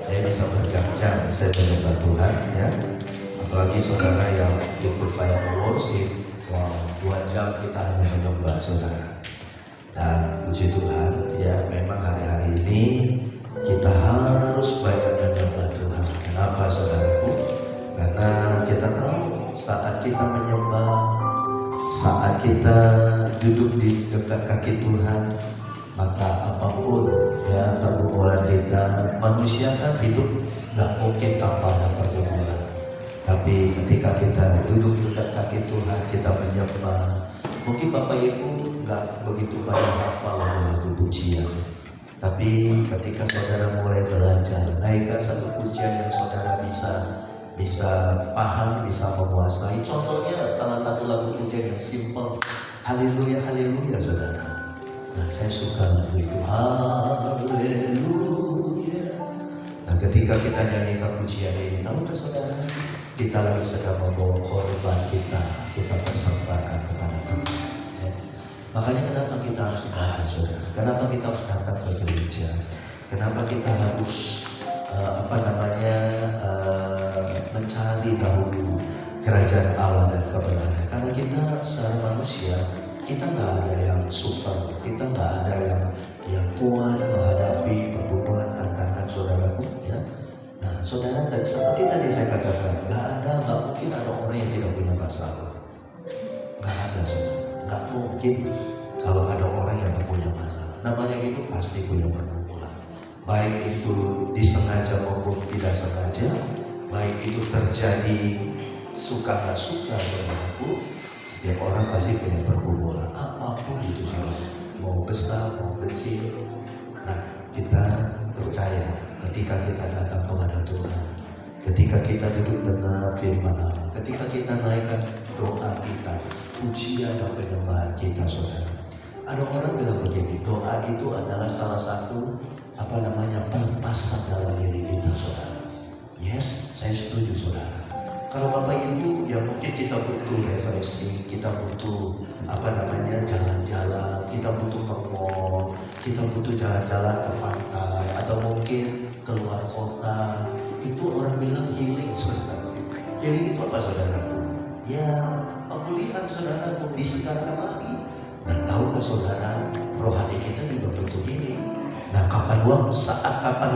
Saya bisa berjam-jam saya menyembah Tuhan ya. Apalagi saudara yang ikut fire worship, wow, 2 jam kita hanya menyembah saudara. Dan puji Tuhan ya, memang hari-hari ini kita harus banyak menyembah Tuhan. Kenapa saudaraku? Karena kita tahu saat kita menyembah, saat kita duduk di dekat kaki Tuhan, maka apapun ya pergumulan kita, manusia kan hidup gak mungkin tanpa ada pergumulan. Tapi ketika kita duduk dekat kaki Tuhan, kita menyembah, mungkin Bapak Ibu gak begitu banyak hafal lagu pujian, tapi ketika saudara mulai belajar, naikkan satu pujian yang saudara bisa paham, bisa menguasai. Contohnya salah satu lagu pujian yang simple, haleluya haleluya saudara. Nah, saya suka lagu itu, haleluya. Nah, ketika kita nyanyikan pujian ini, tahukah saudara, kita lagi sedang membawa korban kita persembahkan kepada Tuhan ya. Makanya kenapa kita harus datang saudara, kenapa kita harus datang ke gereja, kenapa kita harus mencari dahulu kerajaan Allah dan kebenaran. Karena kita secara manusia, kita nggak ada yang super, kita nggak ada yang kuat menghadapi pergumulan tantangan saudaraku ya. Nah saudara, dan seperti tadi saya katakan, nggak mungkin ada orang yang tidak punya masalah. Nggak ada saudara, nggak mungkin kalau ada orang yang tidak punya masalah. Namanya itu pasti punya pergumulan, baik itu disengaja maupun tidak sengaja, baik itu terjadi suka nggak suka saudaraku. Setiap orang pasti punya pergumulan, apapun itu saudara, mau besar mau kecil. Nah kita percaya ketika kita datang kepada Tuhan, ketika kita duduk dengan firman Allah, ketika kita naikkan doa kita, pujian dan penyembahan kita saudara. Ada orang bilang begini, doa itu adalah salah satu pelepasan dalam diri kita saudara. Yes, saya setuju saudara. Kalau Bapak Ibu ya mungkin kita butuh refreshing, kita butuh jalan-jalan, kita butuh ke mall, kita butuh jalan-jalan ke pantai atau mungkin keluar kota. Itu orang bilang healing saudara. Healing itu apa saudaraku? Ya pemulihan saudaraku, disegarkan lagi. Dan tahukah saudara, rohani kita juga butuh healing. Nah kapan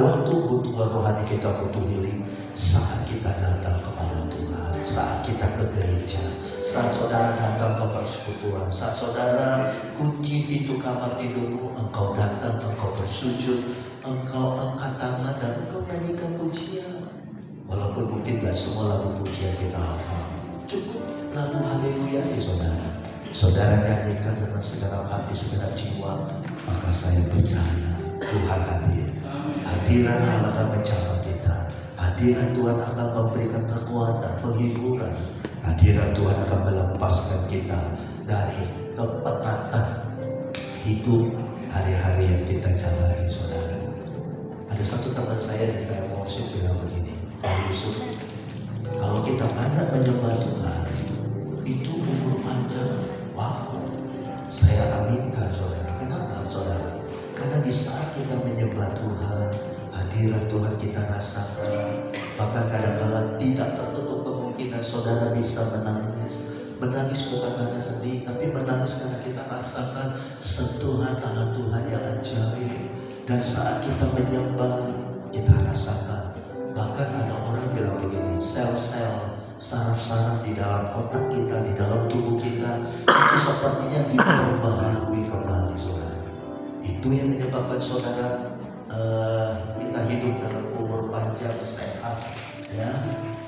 waktu butuh rohani kita butuh healing? Saat kita datang kepada Tuhan, saat kita ke gereja, saat saudara datang ke persekutuan, saat saudara kunci pintu kamar tidurmu, engkau datang, engkau bersujud, engkau angkat tangan dan engkau nyanyikan pujian. Walaupun mungkin gak semua lagu pujian kita hafal, cukup lagu haleluya ya saudara. Saudara nyanyikan dengan segenap hati, segenap jiwa, maka saya percaya Tuhan hadir. Hadiran Allah akan mencapai kita. Hadirat Tuhan akan memberikan kekuatan, penghiburan. Hadirat Tuhan akan melepaskan kita dari kepenatan hidup hari-hari yang kita jalani saudara. Ada satu teman saya di fire worship bilang begini, Pak Yusuf, kalau kita banyak menyembah Tuhan, itu umur panjang. Wow, saya aminkan saudara. Kenapa saudara? Karena di saat kita menyembah Tuhan, hadirat Tuhan kita rasakan. Bahkan kadang-kadang tidak tertutup kemungkinan saudara bisa menangis. Menangis bukan karena sedih, tapi menangis karena kita rasakan sentuhan tangan Tuhan yang ajaib. Dan saat kita menyembah, kita rasakan. Bahkan ada orang bilang begini, sel-sel, saraf-saraf di dalam otak kita, di dalam tubuh kita, itu sepertinya diperbaharui kembali saudara. Itu yang menyebabkan saudara kita hidup dalam umur panjang sehat ya.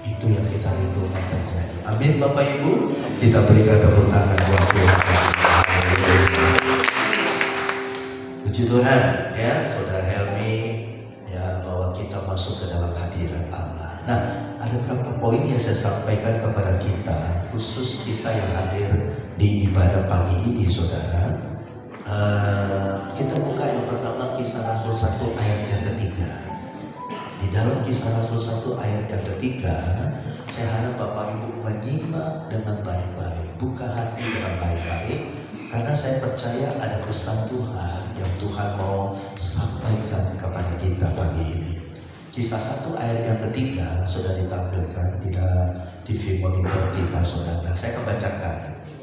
Itu yang kita rindukan terjadi. Amin Bapak Ibu. Kita berikan tepuk tangan buat Tuhan. Puji Tuhan ya saudara Helmi ya, bahwa kita masuk ke dalam hadirat Allah. Nah ada beberapa poin yang saya sampaikan kepada kita, khusus kita yang hadir di ibadah pagi ini saudara. Kita buka yang pertama Kisah Rasul 1 ayat yang ketiga. Di dalam Kisah Rasul 1 ayat yang ketiga, saya harap Bapak Ibu menyimak dengan baik-baik, buka hati dengan baik-baik, karena saya percaya ada pesan Tuhan yang Tuhan mau sampaikan kepada kita pagi ini. Kisah 1 ayat yang ketiga sudah ditampilkan di TV monitor kita, saudara. Nah, saya akan bacakan.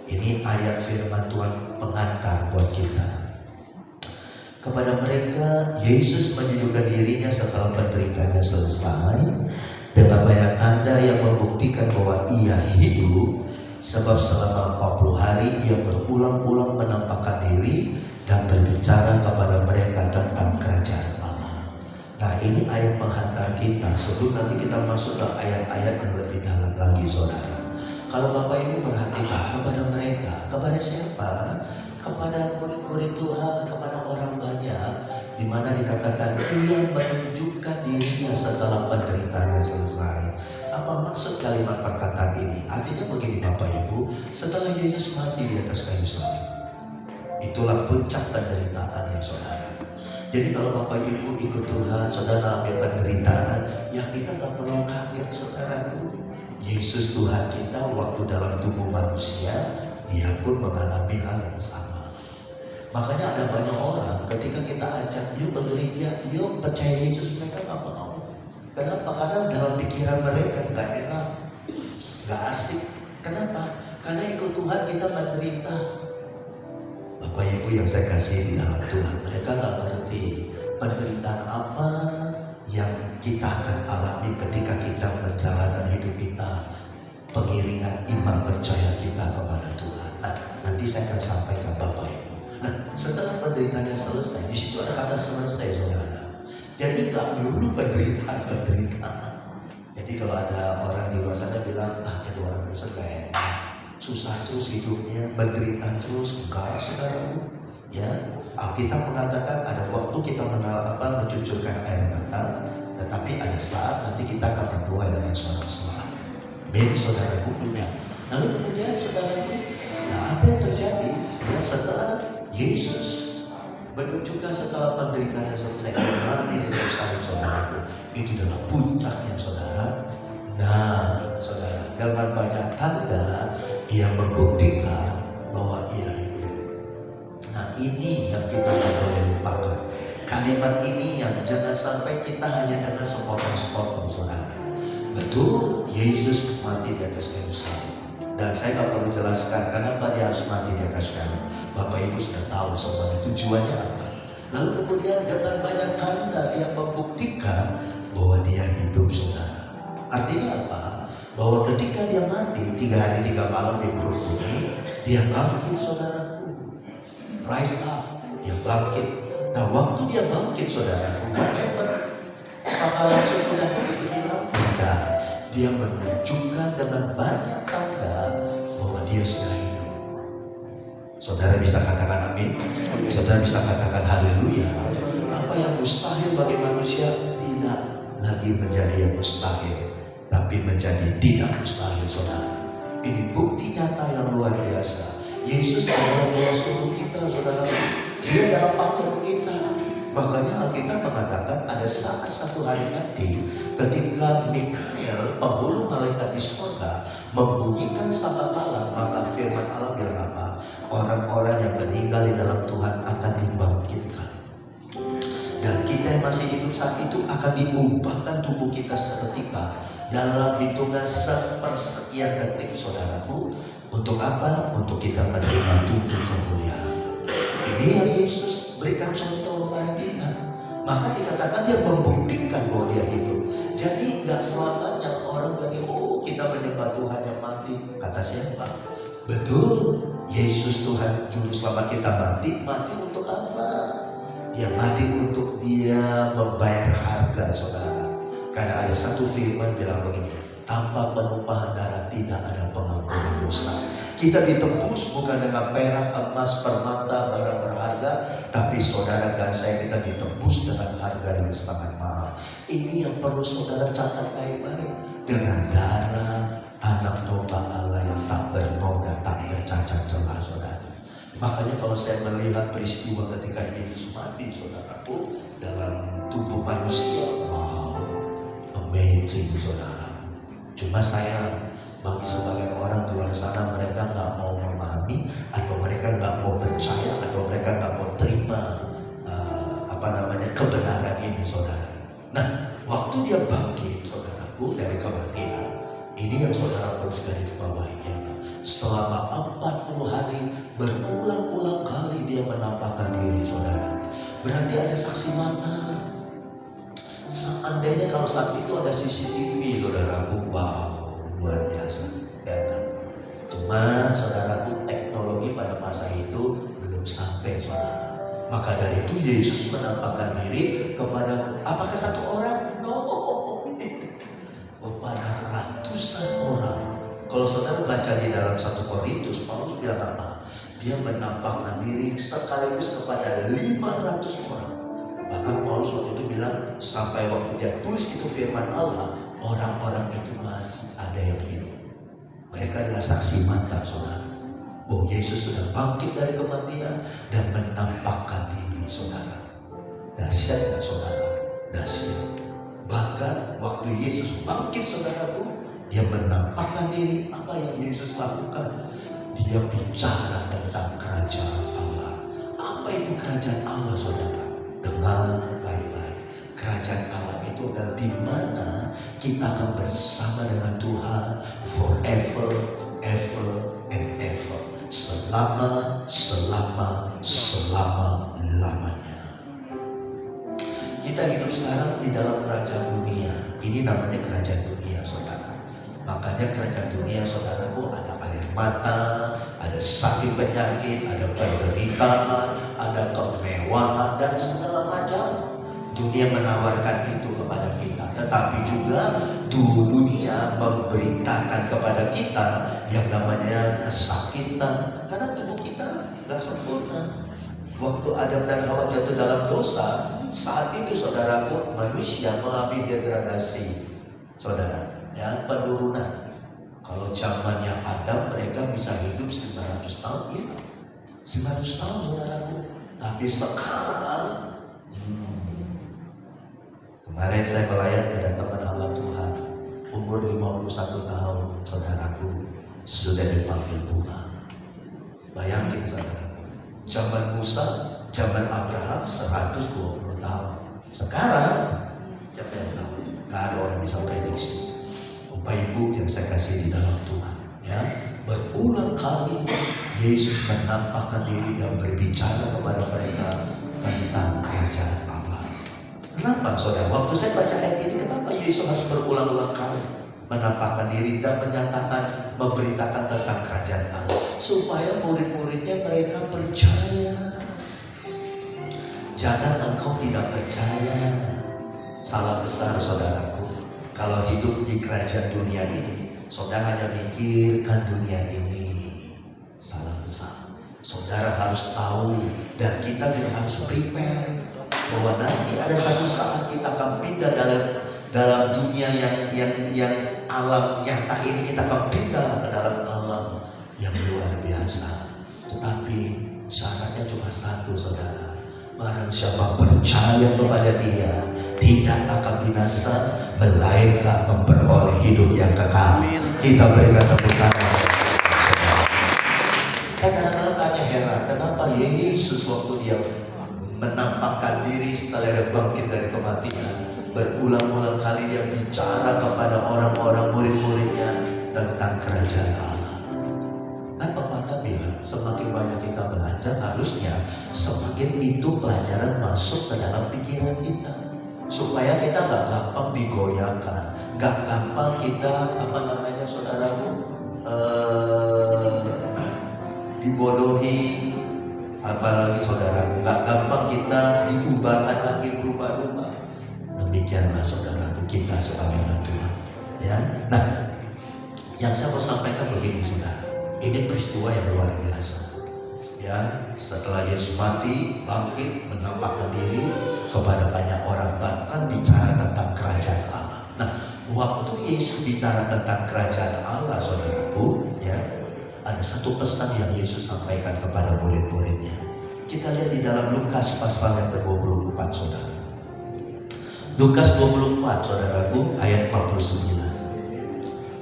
Ini ayat firman Tuhan pengantar buat kita. Kepada mereka, Yesus menunjukkan dirinya setelah penderitaannya selesai dengan banyak tanda yang membuktikan bahwa ia hidup, sebab selama 40 hari ia berulang-ulang menampakkan diri dan berbicara kepada mereka tentang kerajaan Allah. Nah, ini ayat penghantar kita sebelum nanti kita masuk ke ayat-ayat yang lebih dalam lagi, saudara. Kalau Bapak Ibu perhatikan kepada mereka, kepada siapa? Kepada murid-murid Tuhan, kepada orang banyak, di mana dikatakan ia menunjukkan dirinya setelah penderitaannya selesai. Apa maksud kalimat perkataan ini? Artinya begini Bapak Ibu, setelah Yesus mati di atas kayu salib, itulah puncak penderitaannya, saudara. Jadi kalau Bapak Ibu ikut Tuhan, saudara dalam penderitaan, ya kita gak perlu kaget, saudaraku. Yesus Tuhan kita waktu dalam tubuh manusia, dia pun mengalami hal yang sama. Makanya ada banyak orang ketika kita ajak yuk ke gereja, yuk percaya Yesus, mereka gak mau. Kenapa? Karena dalam pikiran mereka gak enak, gak asik. Kenapa? Karena ikut Tuhan kita menderita. Bapak Ibu yang saya kasih di dalam Tuhan, mereka gak ngerti penderitaan apa yang kita akan alami ketika kita menjalankan hidup kita, pengiringan iman percaya kita kepada Tuhan. Nah, nanti saya akan sampaikan Bapak Ibu. Nah, setelah penderitaannya selesai, di situ ada kata selesai, saudara. Jadi gak melulu penderitaan. Jadi kalau ada orang di luar sana bilang, jadi orang Kristen gak enak, susah terus hidupnya, menderita terus, enggak, saudaraku. Ya, Alkitab mengatakan ada waktu kita mencucurkan air mata, tetapi ada saat nanti kita akan menuai dengan sorak-sorai. Amin, saudaraku. Ya. Lalu kemudian saudaraku, nah apa yang terjadi? Ya, setelah Yesus menunjukkan setelah penderitaannya selesai, di Yerusalem, saudaraku, itu adalah puncaknya, saudara. Nah, saudara, dengan banyak tanda yang membuktikan bahwa ia hidup. Nah, ini yang kita tidak boleh lupakan. Kalimat ini yang jangan sampai kita hanya dengar sepotong-sepotong, saudara. Betul, Yesus mati di atas kayu salib. Dan saya nggak perlu jelaskan kenapa dia harus mati di atas kayu. Bapak Ibu sudah tahu semuanya, tujuannya apa. Lalu kemudian dengan banyak tanda yang membuktikan bahwa dia hidup, saudara. Artinya apa? Bahwa ketika dia mati 3 hari 3 malam di perut bumi, dia bangkit, saudaraku. Rise up, dia bangkit. Nah, waktu dia bangkit, saudaraku, maka langsung sudah dibilang tidak. Dia menunjukkan dengan banyak tanda bahwa dia sudah hidup. Saudara bisa katakan amin. Saudara bisa katakan haleluya. Apa yang mustahil bagi manusia tidak lagi menjadi yang mustahil, tapi menjadi tidak mustahil, saudara. Ini bukti nyata yang luar biasa. Yesus adalah musuh kita, saudara. Dia adalah patron kita. Makanya Alkitab mengatakan ada saat satu hari nanti ketika Mikael, penghulu malaikat di surga, membunyikan sangkakala, maka firman Allah bilang apa? Orang-orang yang meninggal di dalam Tuhan akan dibangkitkan. Dan kita yang masih hidup saat itu akan diubahkan tubuh kita seketika dalam hitungan sepersekian detik, saudaraku. Untuk apa? Untuk kita menerima tubuh kemuliaan. Ini yang Yesus berikan contoh kepada kita. Maka dikatakan dia membuktikan bahwa dia hidup. Jadi gak selamanya orang lagi, oh kita menyembah Tuhan yang mati. Kata siapa? Betul, Yesus Tuhan juru selamat kita mati. Mati untuk apa? Dia mati untuk dia membayar harga, saudara. Karena ada satu firman bilang begini, tanpa penumpahan darah tidak ada pengampunan dosa. Kita ditebus bukan dengan perak, emas, permata, barang berharga, tapi saudara dan saya kita ditebus dengan harga yang sangat mahal. Ini yang perlu saudara catat baik-baik. Dengan darah anak domba Allah yang tak bernoda, tak bercacat celah, saudara. Makanya kalau saya melihat peristiwa ketika Yesus mati, saudaraku, dalam tubuh manusia, wow, amazing, saudara. Cuma sayang, bagi sebagian orang di luar sana, mereka nggak mau memahami, atau mereka nggak mau percaya, atau mereka nggak mau terima kebenaran ini, saudara. Nah, waktu waktu dia bangkit, saudaraku, dari kematian, ini yang saudara harus garis bawahi. Selama 40 hari berulang-ulang kali dia menampakkan diri, saudara. Berarti ada saksi mata. Seandainya kalau saat itu ada CCTV, saudaraku, wow, luar biasa. Ya, cuma saudaraku, teknologi pada masa itu belum sampai, saudara. Maka dari itu Yesus menampakkan diri kepada apakah satu orang? No, kepada ratusan orang. Kalau saudara baca di dalam 1 Korintus, Paulus bilang apa? Dia menampakkan diri sekaligus kepada 500 orang. Bahkan Paulus waktu itu bilang, sampai waktu dia tulis itu firman Allah, orang-orang itu masih ada yang hidup. Mereka adalah saksi mata, saudara. Oh, Yesus sudah bangkit dari kematian dan menampakkan diri, saudara. Dahsyat gak, saudara? Dahsyat. Bahkan waktu Yesus bangkit, saudaraku, dia menampakkan diri. Apa yang Yesus lakukan? Dia bicara tentang kerajaan Allah. Apa itu kerajaan Allah, saudara? Dengar baik-baik. Kerajaan Allah itu adalah di mana kita akan bersama dengan Tuhan forever, ever, and ever. Selama-lamanya. Kita hidup sekarang di dalam kerajaan dunia. Ini namanya kerajaan dunia, saudara. Makanya kerajaan dunia, saudaraku, ada air mata, ada sakit penyakit, ada penderitaan, ada kemewahan, dan segala macam. Dunia menawarkan itu kepada kita. Tetapi juga dunia memberitakan kepada kita yang namanya kesakitan. Karena tubuh kita gak sempurna. Waktu Adam dan Hawa jatuh dalam dosa, saat itu, saudaraku, manusia mengalami degradasi, saudara, ya, penurunan. Kalau zamannya Adam, mereka bisa hidup 900 tahun, ya, 900 tahun, saudaraku. Tapi sekarang, kemarin saya melayani pada teman Allah Tuhan, umur 51 tahun, saudaraku, sudah dipanggil Tuhan. Bayangin, saudaraku, zaman Musa, zaman Abraham 120 tahun. Sekarang, siapa yang tahu? Gak ada orang bisa prediksi. Bapak Ibu yang saya kasih di dalam Tuhan, ya, berulang kali Yesus menampakkan diri dan berbicara kepada mereka tentang kerajaan Allah. Kenapa, saudara? Waktu saya baca ayat ini, kenapa Yesus harus berulang-ulang kali menampakkan diri dan menyatakan, memberitakan tentang kerajaan Allah? Supaya murid-muridnya mereka percaya. Jangan engkau tidak percaya. Salah besar, saudaraku. Kalau hidup di kerajaan dunia ini, saudara hanya mikirkan dunia ini. Salah besar. Saudara harus tahu, dan kita juga harus prepare bahwa nanti ada satu saat kita akan pindah dalam dunia yang alam nyata ini. Kita akan pindah ke dalam alam yang luar biasa. Tetapi syaratnya cuma satu, saudara. Barang siapa percaya kepada Dia, tidak akan binasa, melainkan memperoleh hidup yang kekal. Kita berikan tepuk tangan. Saya kadang-kadang tanya heran, kenapa Yesus waktu Dia menampakkan diri setelah Dia bangkit dari kematian, berulang-ulang kali Dia bicara kepada orang-orang murid-muridnya tentang kerajaan Allah. Kan pepatah bilang, semakin banyak kita belajar, harusnya semakin itu pelajaran masuk ke dalam pikiran kita, supaya kita gak gampang digoyahkan, gak gampang kita, saudaraku, dibodohi, apalagi saudara, gak gampang kita diubahkan lagi, berubah-ubah. Demikianlah saudaraku, kita sebagai anak Tuhan, ya. Nah, yang saya mau sampaikan begini, saudara. Ini peristiwa yang luar biasa, ya. Setelah Yesus mati, bangkit, menampakkan diri kepada banyak orang, bahkan bicara tentang kerajaan Allah. Nah, waktu Yesus bicara tentang kerajaan Allah, saudaraku, ya, ada satu pesan yang Yesus sampaikan kepada murid-muridnya. Kita lihat di dalam Lukas pasal yang ke-24, saudara. Lukas 24, saudaraku, ayat 49.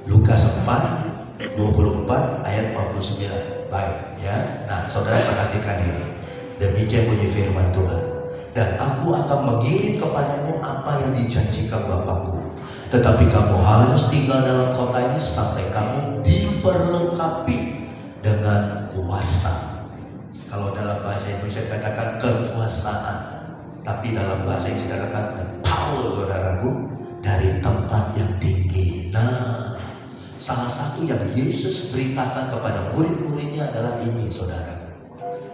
Lukas 24 ayat 49. Baik, ya. Nah, saudara perhatikan ini. Demikian bunyi firman Tuhan. dan aku akan mengirim kepadamu apa yang dijanjikan Bapakku. Tetapi kamu harus tinggal dalam kota ini sampai kamu diperlengkapi dengan kuasa. Kalau dalam bahasa Indonesia katakan kekuasaan, tapi dalam bahasa Inggris katakan the power, saudaraku, dari tempat yang tinggi. Nah, salah satu yang Yesus beritakan kepada murid-muridnya adalah ini, saudara.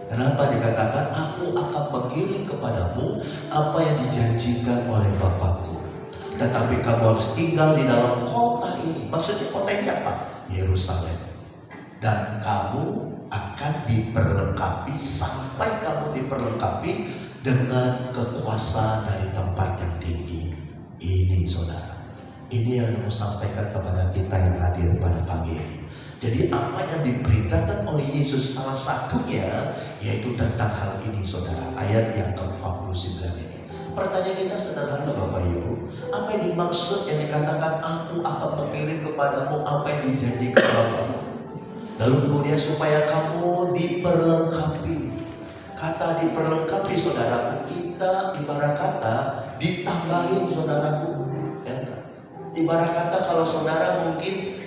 Kenapa dikatakan aku akan mengirim kepadamu apa yang dijanjikan oleh Bapakku. Tetapi kamu harus tinggal di dalam kota ini. Maksudnya kota ini apa? Yerusalem. Dan kamu akan diperlengkapi sampai kamu diperlengkapi dengan kekuasaan dari tempat yang tinggi. Ini, saudara. Ini yang mau sampaikan kepada kita yang hadir pada pagi ini. Jadi apa yang diperintahkan oleh Yesus salah satunya yaitu tentang hal ini, saudara. Ayat yang ke-49 ini. Pertanyaan kita sederhana, Bapak Ibu. Apa yang dimaksud yang dikatakan aku akan mengirim kepadamu apa yang dijanjikan Bapakmu? Lalu kemudian supaya kamu diperlengkapi. Kata diperlengkapi, saudaraku, kita ibarat kata ditambahin, saudaraku. Ya. Ibarat kata kalau saudara mungkin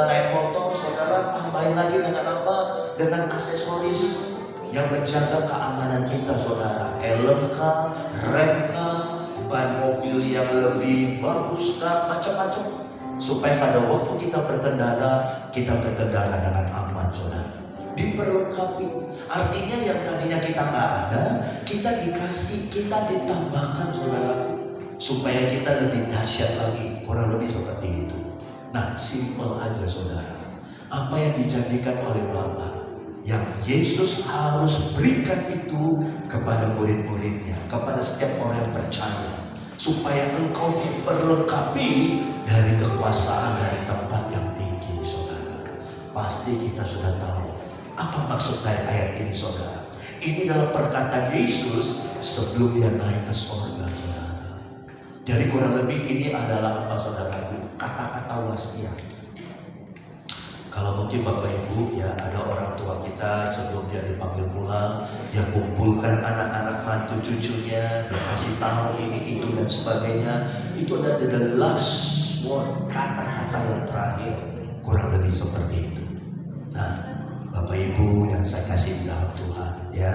naik motor, saudara tambahin lagi dengan apa? Dengan aksesoris yang menjaga keamanan kita, saudara. Helm kah, rem kah, ban mobil yang lebih bagus kah, macam-macam. Supaya pada waktu kita berkendara dengan aman, saudara. Diperlengkapi. Artinya yang tadinya kita nggak ada, kita dikasih, kita ditambahkan, saudara. Supaya kita lebih dahsyat lagi. Kurang lebih seperti itu. Nah, simpel aja, saudara. Apa yang dijanjikan oleh Bapa, yang Yesus harus berikan itu kepada murid-muridnya, kepada setiap orang yang percaya, supaya engkau diperlengkapi dari kekuasaan dari tempat yang tinggi, saudara. Pasti kita sudah tahu apa maksud dari ayat ini, saudara. Ini adalah perkataan Yesus sebelum dia naik ke surga, saudara. Jadi kurang lebih ini adalah apa, saudara? Kata-kata wasiat. Kalau mungkin Bapak Ibu ya ada orang tua kita sebelum dia dipanggil pulang, dia kumpulkan anak-anak mantu cucunya, dia kasih tahu ini itu dan sebagainya. Itu adalah the last word, kata-kata yang terakhir, kurang lebih seperti itu. Nah, Bapak Ibu yang saya kasih di dalam Tuhan, ya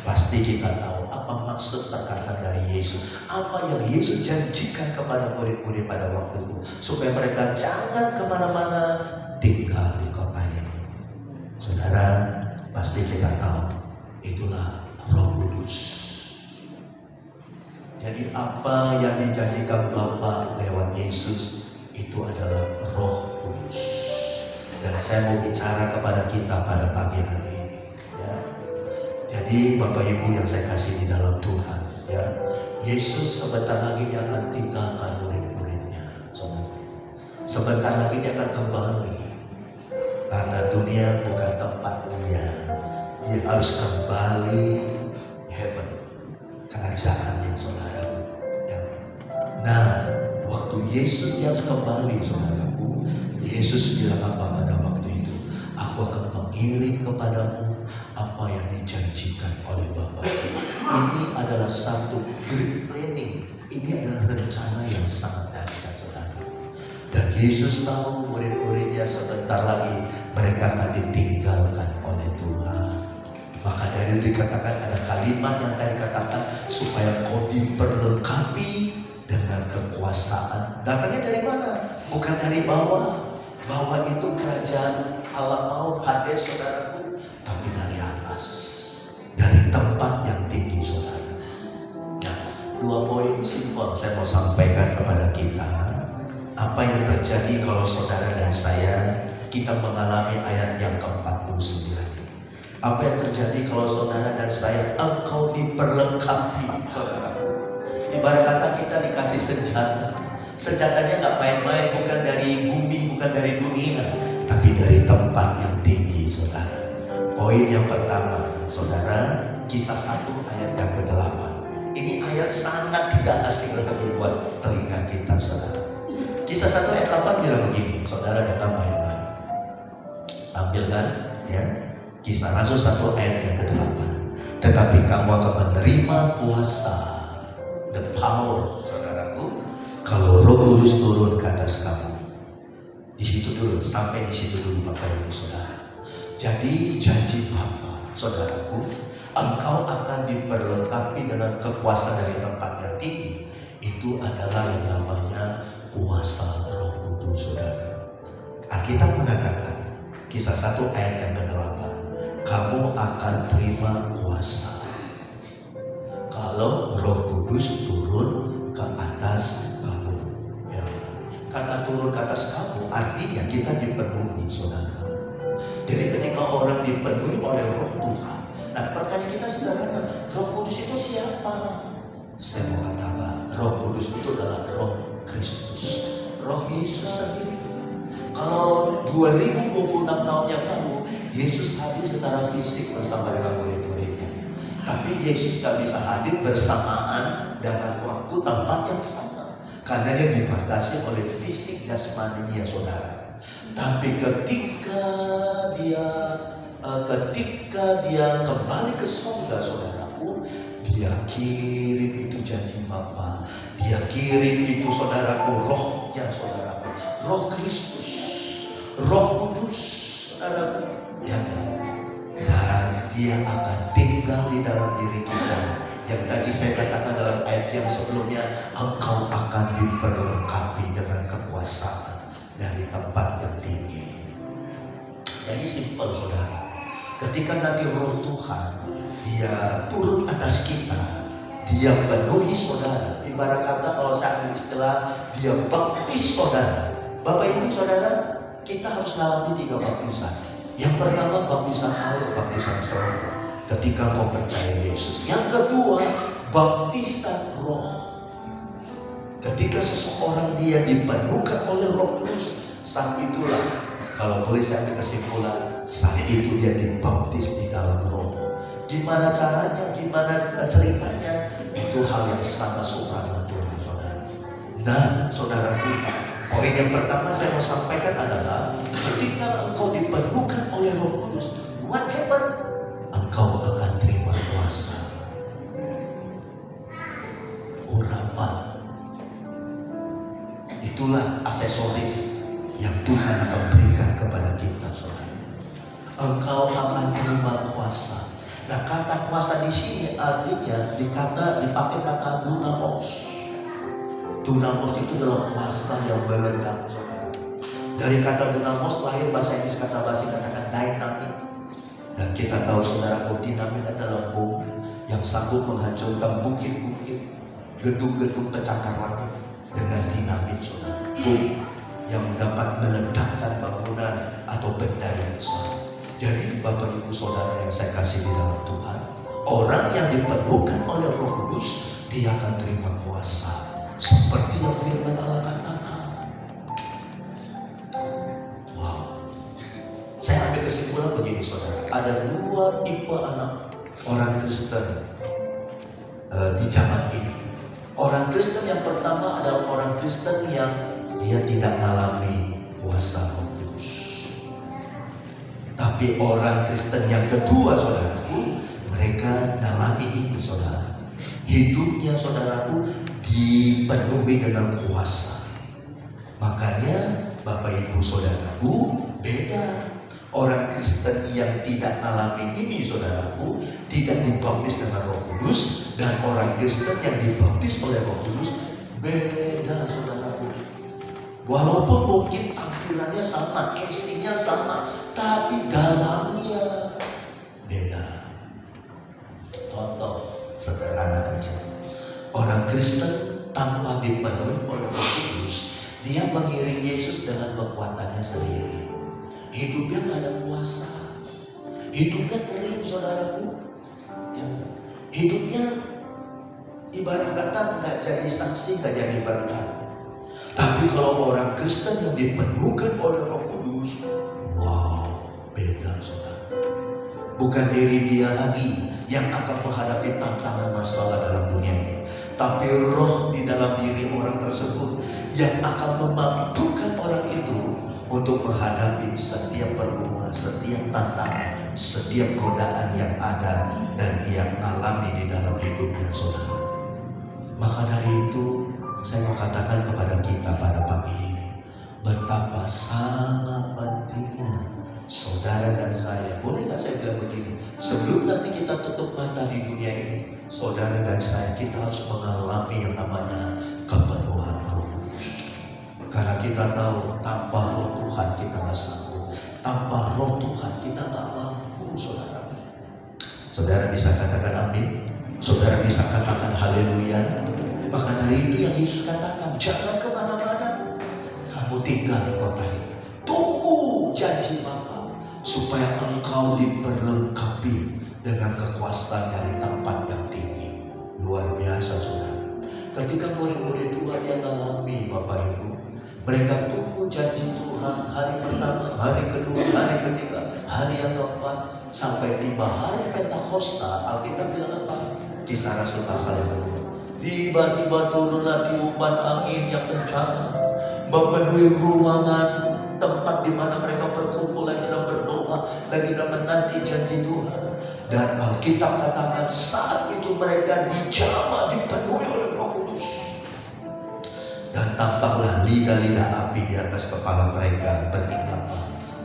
pasti kita tahu apa maksud perkataan dari Yesus, apa yang Yesus janjikan kepada murid-murid pada waktu itu, supaya mereka jangan kemana-mana, tinggal di kota ini. Saudara, pasti kita tahu itulah Roh Kudus. Jadi apa yang dijanjikan Bapa lewat Yesus itu adalah Roh Kudus. Dan saya mau bicara kepada kita pada pagi hari ini, ya. Jadi Bapak Ibu yang saya kasih di dalam Tuhan, ya, Yesus sebentar lagi dia akan tinggalkan murid-muridnya, saudara. Sebentar lagi dia akan kembali. Karena dunia bukan tempat dia harus kembali heaven, kerajaannya, saudara. Ya. Nah, waktu Yesus dia harus kembali, saudaraku, Yesus bilang apa pada waktu itu? Aku akan mengirim kepadamu apa yang dijanjikan oleh Bapa. Ini adalah satu great planning. Ini adalah rencana yang sangat dahsyat, saudara. Dan Yesus tahu murid-muridnya sebentar lagi mereka akan ditinggalkan oleh Tuhan. Maka dari itu dikatakan ada kalimat yang tadi katakan supaya kau diperlengkapi dengan kekuasaan. Datangnya dari mana? Bukan dari bawah. Bawah itu kerajaan alam maut, Hades, saudaraku. Tapi dari atas, dari tempat yang tinggi, saudara. Nah, 2 poin simpel saya mau sampaikan kepada kita. Apa yang terjadi kalau saudara dan saya kita mengalami ayat yang ke-49 ini? Apa yang terjadi kalau saudara dan saya engkau diperlengkapi, saudara? Ibarat kata kita dikasih senjata. Senjatanya nggak main-main, bukan dari bumi, bukan dari dunia, tapi dari tempat yang tinggi, saudara. Poin yang pertama, saudara, Kisah 1 ayat yang ke-8. Ini ayat sangat tidak asing lagi buat telinga kita, saudara. Kisah 1 ayat 8 bilang begini, saudara dengar baik-baik. Ambilkan, ya. Kisah Rasul 1 ayat yang ke-8. tetapi kamu akan menerima kuasa, the power, saudaraku, kalau Roh Kudus turun ke atas kamu. Di situ dulu, sampai di situ dulu Bapak Ibu Saudara. Jadi janji Bapa, saudaraku, engkau akan diperlengkapi dengan kekuasaan dari tempat yang tinggi. Itu adalah yang namanya kuasa Roh Kudus, saudara. Alkitab mengatakan, Kisah 1 ayat yang ke-8, kamu akan terima kuasa kalau Roh Kudus turun ke atas kamu. Ya. Kata turun ke atas kamu artinya kita dipenuhi, saudara. Jadi ketika orang dipenuhi oleh Roh Tuhan, nah pertanyaan kita sederhana, Roh Kudus itu siapa? Saya mau katakan, Roh Kudus itu adalah Roh Kristus, Roh Yesus sendiri. Kalau 2026 tahun yang lalu, Yesus hadir secara fisik bersama dengan murid-muridnya. Tapi Yesus tidak bisa hadir bersamaan dalam waktu tempat yang sama, karena dia dibatasi oleh fisik jasmaninya, saudara. Tapi ketika dia kembali ke surga, saudaraku, dia kirim itu janji Bapa. Dia kirim itu, saudaraku, rohnya, saudaraku, Roh Kristus, Roh Kudus, saudaraku, ya. Dan dia akan tinggal di dalam diri kita. Yang tadi saya katakan dalam ayat yang sebelumnya, engkau akan diperlengkapi dengan kekuasaan dari tempat yang tinggi. Jadi simpel, saudara. Ketika nanti Roh Tuhan dia turun atas kita, dia penuhi saudara. Ibarat kata kalau saya ambil istilah, dia baptis saudara. Bapak Ibu Saudara, kita harus mengalami 3 baptisan. Yang pertama baptisan air, baptisan roh, ketika kau percaya Yesus. Yang kedua baptisan roh, ketika seseorang dia dipenuhkan oleh Roh Kudus. Saat itulah, kalau boleh saya ambil kesimpulan, saat itu dia dibaptis di dalam roh. Gimana caranya, gimana ceritanya, itu hal yang sangat supranatural, saudara. Nah, saudaraku, poin yang pertama saya mau sampaikan adalah ketika engkau dipenuhkan oleh Roh Kudus, what happen? Engkau akan terima kuasa, urapan. Itulah aksesoris yang Tuhan akan berikan kepada kita, saudara. Engkau akan terima kuasa. Nah, kata kuasa di sini artinya dipakai kata dunamos. Dunamos itu adalah kuasa yang meledak, saudara. Dari kata dunamos lahir bahasa Inggris kata basi katakan dynamit. Dan kita tahu, saudaraku, dinamit adalah bom yang sanggup menghancurkan bukit-bukit, gedung-gedung pencakar langit dengan dinamit, saudara. Bom yang dapat meledakkan bangunan atau benda yang besar. Jadi Bapak Ibu Saudara yang saya kasih di dalam Tuhan, orang yang dipenuhkan oleh Roh Kudus, dia akan terima kuasa seperti yang firman Allah katakan. Wow. Saya ambil kesimpulan begini, saudara. Ada 2 tipe anak orang Kristen di zaman ini. Orang Kristen yang pertama adalah orang Kristen yang dia tidak mengalami kuasa Roh Kudus. Tapi orang Kristen yang kedua, saudaraku, mereka mengalami ini, saudara. Hidupnya, saudaraku, dipenuhi dengan kuasa. Makanya Bapak Ibu Saudaraku, beda. Orang Kristen yang tidak mengalami ini, saudaraku, tidak dibaptis dengan Roh Kudus, dan orang Kristen yang dibaptis oleh Roh Kudus, beda, saudaraku. Walaupun mungkin tampilannya sama, casingnya sama, tapi dalamnya beda. Contoh sederhana aja. Orang Kristen tanpa dipenuhi oleh Roh Kudus, dia mengiring Yesus dengan kekuatannya sendiri. Hidupnya gak ada kuasa. Hidupnya kering, saudaraku. Ya. Hidupnya ibarat kata gak jadi saksi, gak jadi berkat. Tapi kalau orang Kristen yang dipenuhkan oleh Roh Kudus, wow, beda, saudara. Bukan diri dia lagi yang akan menghadapi tantangan masalah dalam dunia ini, tapi roh di dalam diri orang tersebut yang akan memampukan orang itu untuk menghadapi setiap pergumulan, setiap tantangan, setiap godaan yang ada dan yang alami di dalam hidupnya saudara. Maka dari itu saya mau katakan kepada kita pada pagi ini, betapa sangat pentingnya saudara dan saya. Boleh gak saya bilang begini, sebelum nanti kita tutup mata di dunia ini, saudara dan saya, kita harus mengalami yang namanya kepenuhan Roh Kudus. Karena kita tahu tanpa Roh Tuhan kita gak sanggup, tanpa Roh Tuhan kita gak mampu saudara. Saudara bisa katakan amin, saudara bisa katakan haleluya. Maka dari itu yang Yesus katakan, jangan kemana-mana, kamu tinggal di kota ini, tunggu janji Bapa, supaya engkau diperlengkapi dengan kekuasaan dari tempat yang tinggi. Luar biasa saudara. Ketika murid-murid Tuhan yang alami Bapak Ibu, mereka tunggu janji Tuhan hari pertama, hari kedua, hari ketiga, hari yang keempat, sampai tiba hari Pentakosta. Alkitab bilang apa? Kisah Rasul pasal yang kedua. Tiba-tiba turunlah tiupan angin yang kencang, memenuhi ruangan tempat di mana mereka berkumpul, lagi sedang berdoa, lagi sedang menanti janji Tuhan. Dan Alkitab katakan saat itu mereka dijamah, dipenuhi oleh Roh Kudus. Dan tampaklah lidah-lidah api di atas kepala mereka berikatan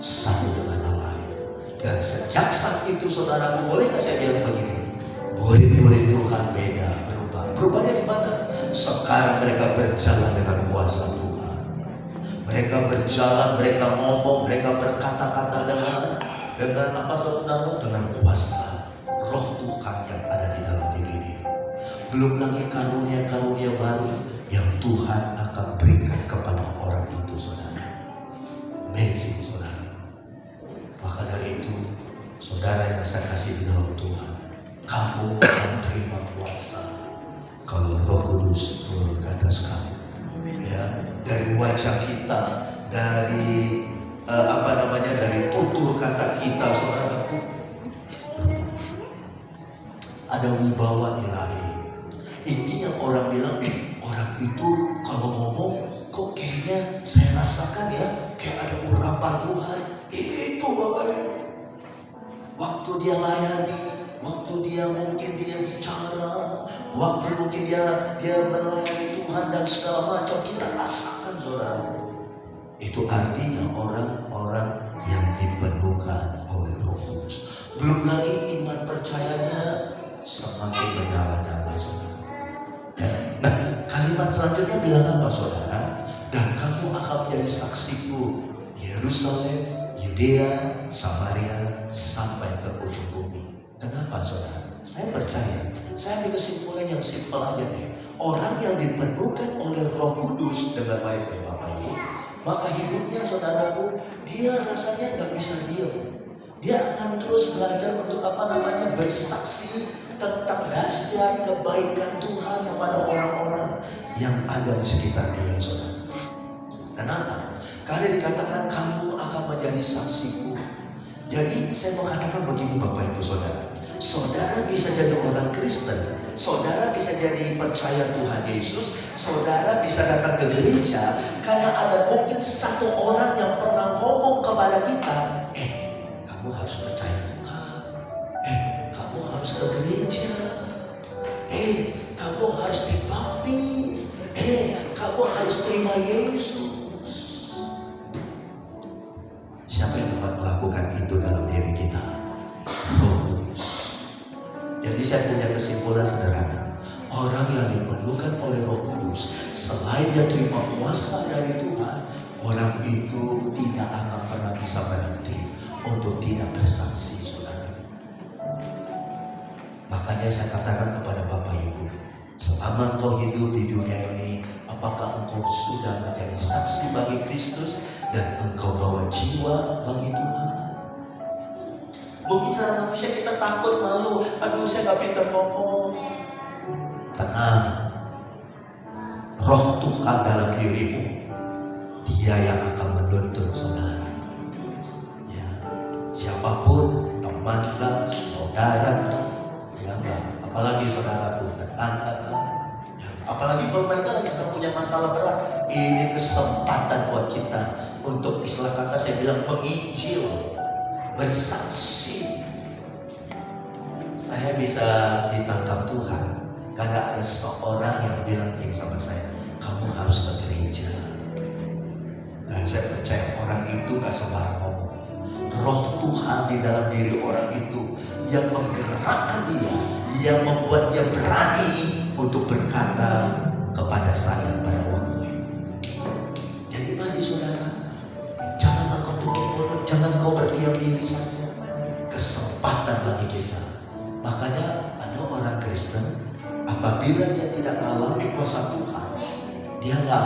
satu dengan yang lain. Dan sejak saat itu saudaraku, boleh saya bilang begini, murid-murid Tuhan beda, berubah. Berubahnya di mana? Sekarang mereka berjalan dengan kuasa Tuhan. Mereka berjalan, mereka ngomong, mereka berkata-kata dengan apa saudara? Dengan kuasa Roh Tuhan yang ada di dalam diri dia. Belum lagi karunia-karunia baru yang Tuhan akan berikan kepada orang itu saudara. Amazing saudara. Maka dari itu saudara yang saya kasih di dalam Tuhan, kamu akan terima kuasa kalau Roh Kudus turun ke atas kamu. Ya, dari wajah kita, dari dari tutur kata kita, saudaraku, ada wibawa ilahi. Ini yang orang bilang, orang itu kalau ngomong kok kayaknya saya rasakan ya, kayak ada urapan Tuhan. Itu Bapak Ibu. Waktu dia layani, waktu dia mungkin dia bicara, waktu mungkin dia melayani Tuhan dan segala macam, kita rasakan saudara. Itu artinya orang-orang yang dipenuhkan oleh Roh Kudus. Belum lagi iman percayanya semakin menyala-nyala saudara. Nah, kalimat selanjutnya bilang apa saudara? Dan kamu akan menjadi saksiku Yerusalem, Yudea, Samaria, sampai ke ujung bumi. Kenapa saudara? Saya percaya, saya ambil kesimpulan yang simpel aja nih. Orang yang dipenuhkan oleh Roh Kudus dengan baik Bapak Ibu, maka hidupnya saudaraku, dia rasanya nggak bisa diam. Dia akan terus belajar untuk bersaksi tentang dahsyat kebaikan Tuhan kepada orang-orang yang ada di sekitar dia saudara. Kenapa? Karena dikatakan kamu akan menjadi saksiku. Jadi saya mau katakan begini Bapak Ibu Saudara. Saudara bisa jadi orang Kristen, saudara bisa jadi percaya Tuhan Yesus, saudara bisa datang ke gereja karena ada mungkin satu orang yang pernah ngomong kepada kita, kamu harus percaya Tuhan, kamu harus ke gereja, kamu harus dibaptis, kamu harus terima Yesus. Siapa yang dapat melakukan itu dalam diri kita? Roh Kudus. Jadi saya punya kesimpulan sederhana. Orang yang dipenuhkan oleh Roh Kudus, selain dia terima kuasa dari Tuhan, orang itu tidak akan pernah bisa berhenti untuk tidak bersaksi, saudara. Makanya saya katakan kepada Bapak Ibu, selama engkau hidup di dunia ini, apakah engkau sudah menjadi saksi bagi Kristus dan engkau bawa jiwa bagi Tuhan? Mungkin secara manusia kita takut, malu, aduh saya gak pintar ngomong. Tenang, Roh Tuhan dalam dirimu, Dia yang akan menuntun saudara. Ya, siapapun, teman, saudara, ya enggak, apalagi saudaraku, tetangga, ya, apalagi kalau mereka lagi sedang punya masalah berat, Ini kesempatan buat kita untuk, istilah kata saya bilang, menginjil, bersaksi. Saya bisa ditangkap Tuhan karena ada seorang yang bilang ini sama saya, kamu harus ke gereja. Dan saya percaya orang itu gak sembarang ngomong. Roh Tuhan di dalam diri orang itu yang menggerakkan dia, yang membuat dia berani untuk berkata kepada saya pada waktu itu. Jadi mari saudara, jangan kau berdiam diri saja. Kesempatan bagi kita. Makanya ada orang Kristen, apabila dia tidak mengalami kuasa Tuhan, dia nggak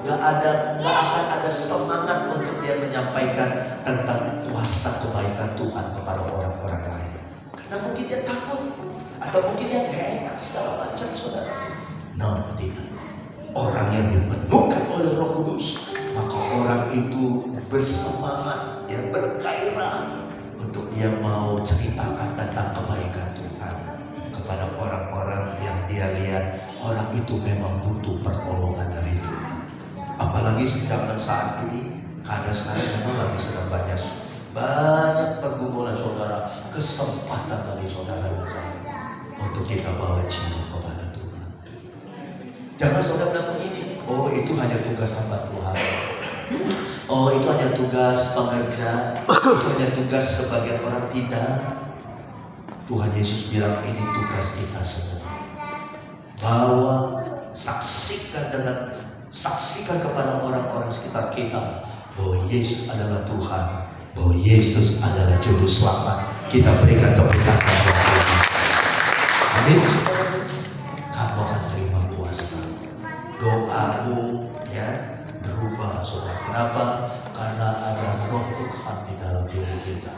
akan ada semangat untuk dia menyampaikan tentang kuasa kebaikan Tuhan kepada orang-orang lain. Karena mungkin dia takut, atau mungkin dia gak enak segala macam, saudara. No, tidak. Orang yang dipenuhkan oleh Roh Kudus, maka orang itu bersemangat, dia bergairah untuk dia mau ceritakan tentang kebaikan Tuhan kepada orang-orang yang dia lihat orang itu memang butuh pertolongan dari Tuhan. Apalagi sedangkan saat ini, karena sekarang memang lagi sedang banyak pergumulan saudara, kesempatan bagi saudara dan saya untuk kita bawa jiwa kepada Tuhan. Jangan saudara bilang begini, oh itu hanya tugas hamba Tuhan, oh itu hanya tugas pengerja, itu hanya tugas sebagian orang. Tidak. Tuhan Yesus bilang ini tugas kita semua. Bawa, saksikan kepada orang-orang sekitar kita bahwa Yesus adalah Tuhan, bahwa Yesus adalah juru selamat. Kita berikan tepuk tangan buat Tuhan. Amin. Kamu akan terima kuasa. Doamu ya berubah, saudara. Kenapa? Karena ada Roh Tuhan di dalam diri kita.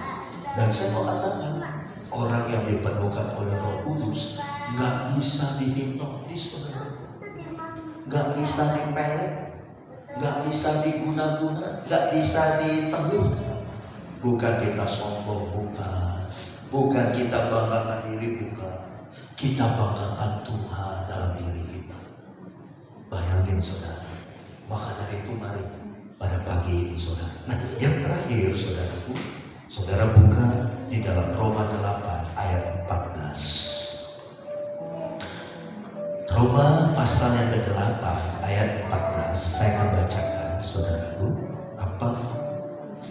Dan saya mau katakan, orang yang dipenuhkan oleh Roh Kudus nggak bisa dihipnotis, saudara. Nggak bisa dipelet, nggak bisa diguna-guna, nggak bisa diteluh. Bukan kita sombong, bukan kita banggakan diri, bukan. Kita banggakan Tuhan dalam diri kita. Bayangin saudara. Maka dari itu mari pada pagi ini saudara. Nah yang terakhir saudaraku, saudara buka di dalam Roma 8 ayat 14. Roma pasal yang ke-8 ayat 14. Saya akan bacakan saudaraku, apa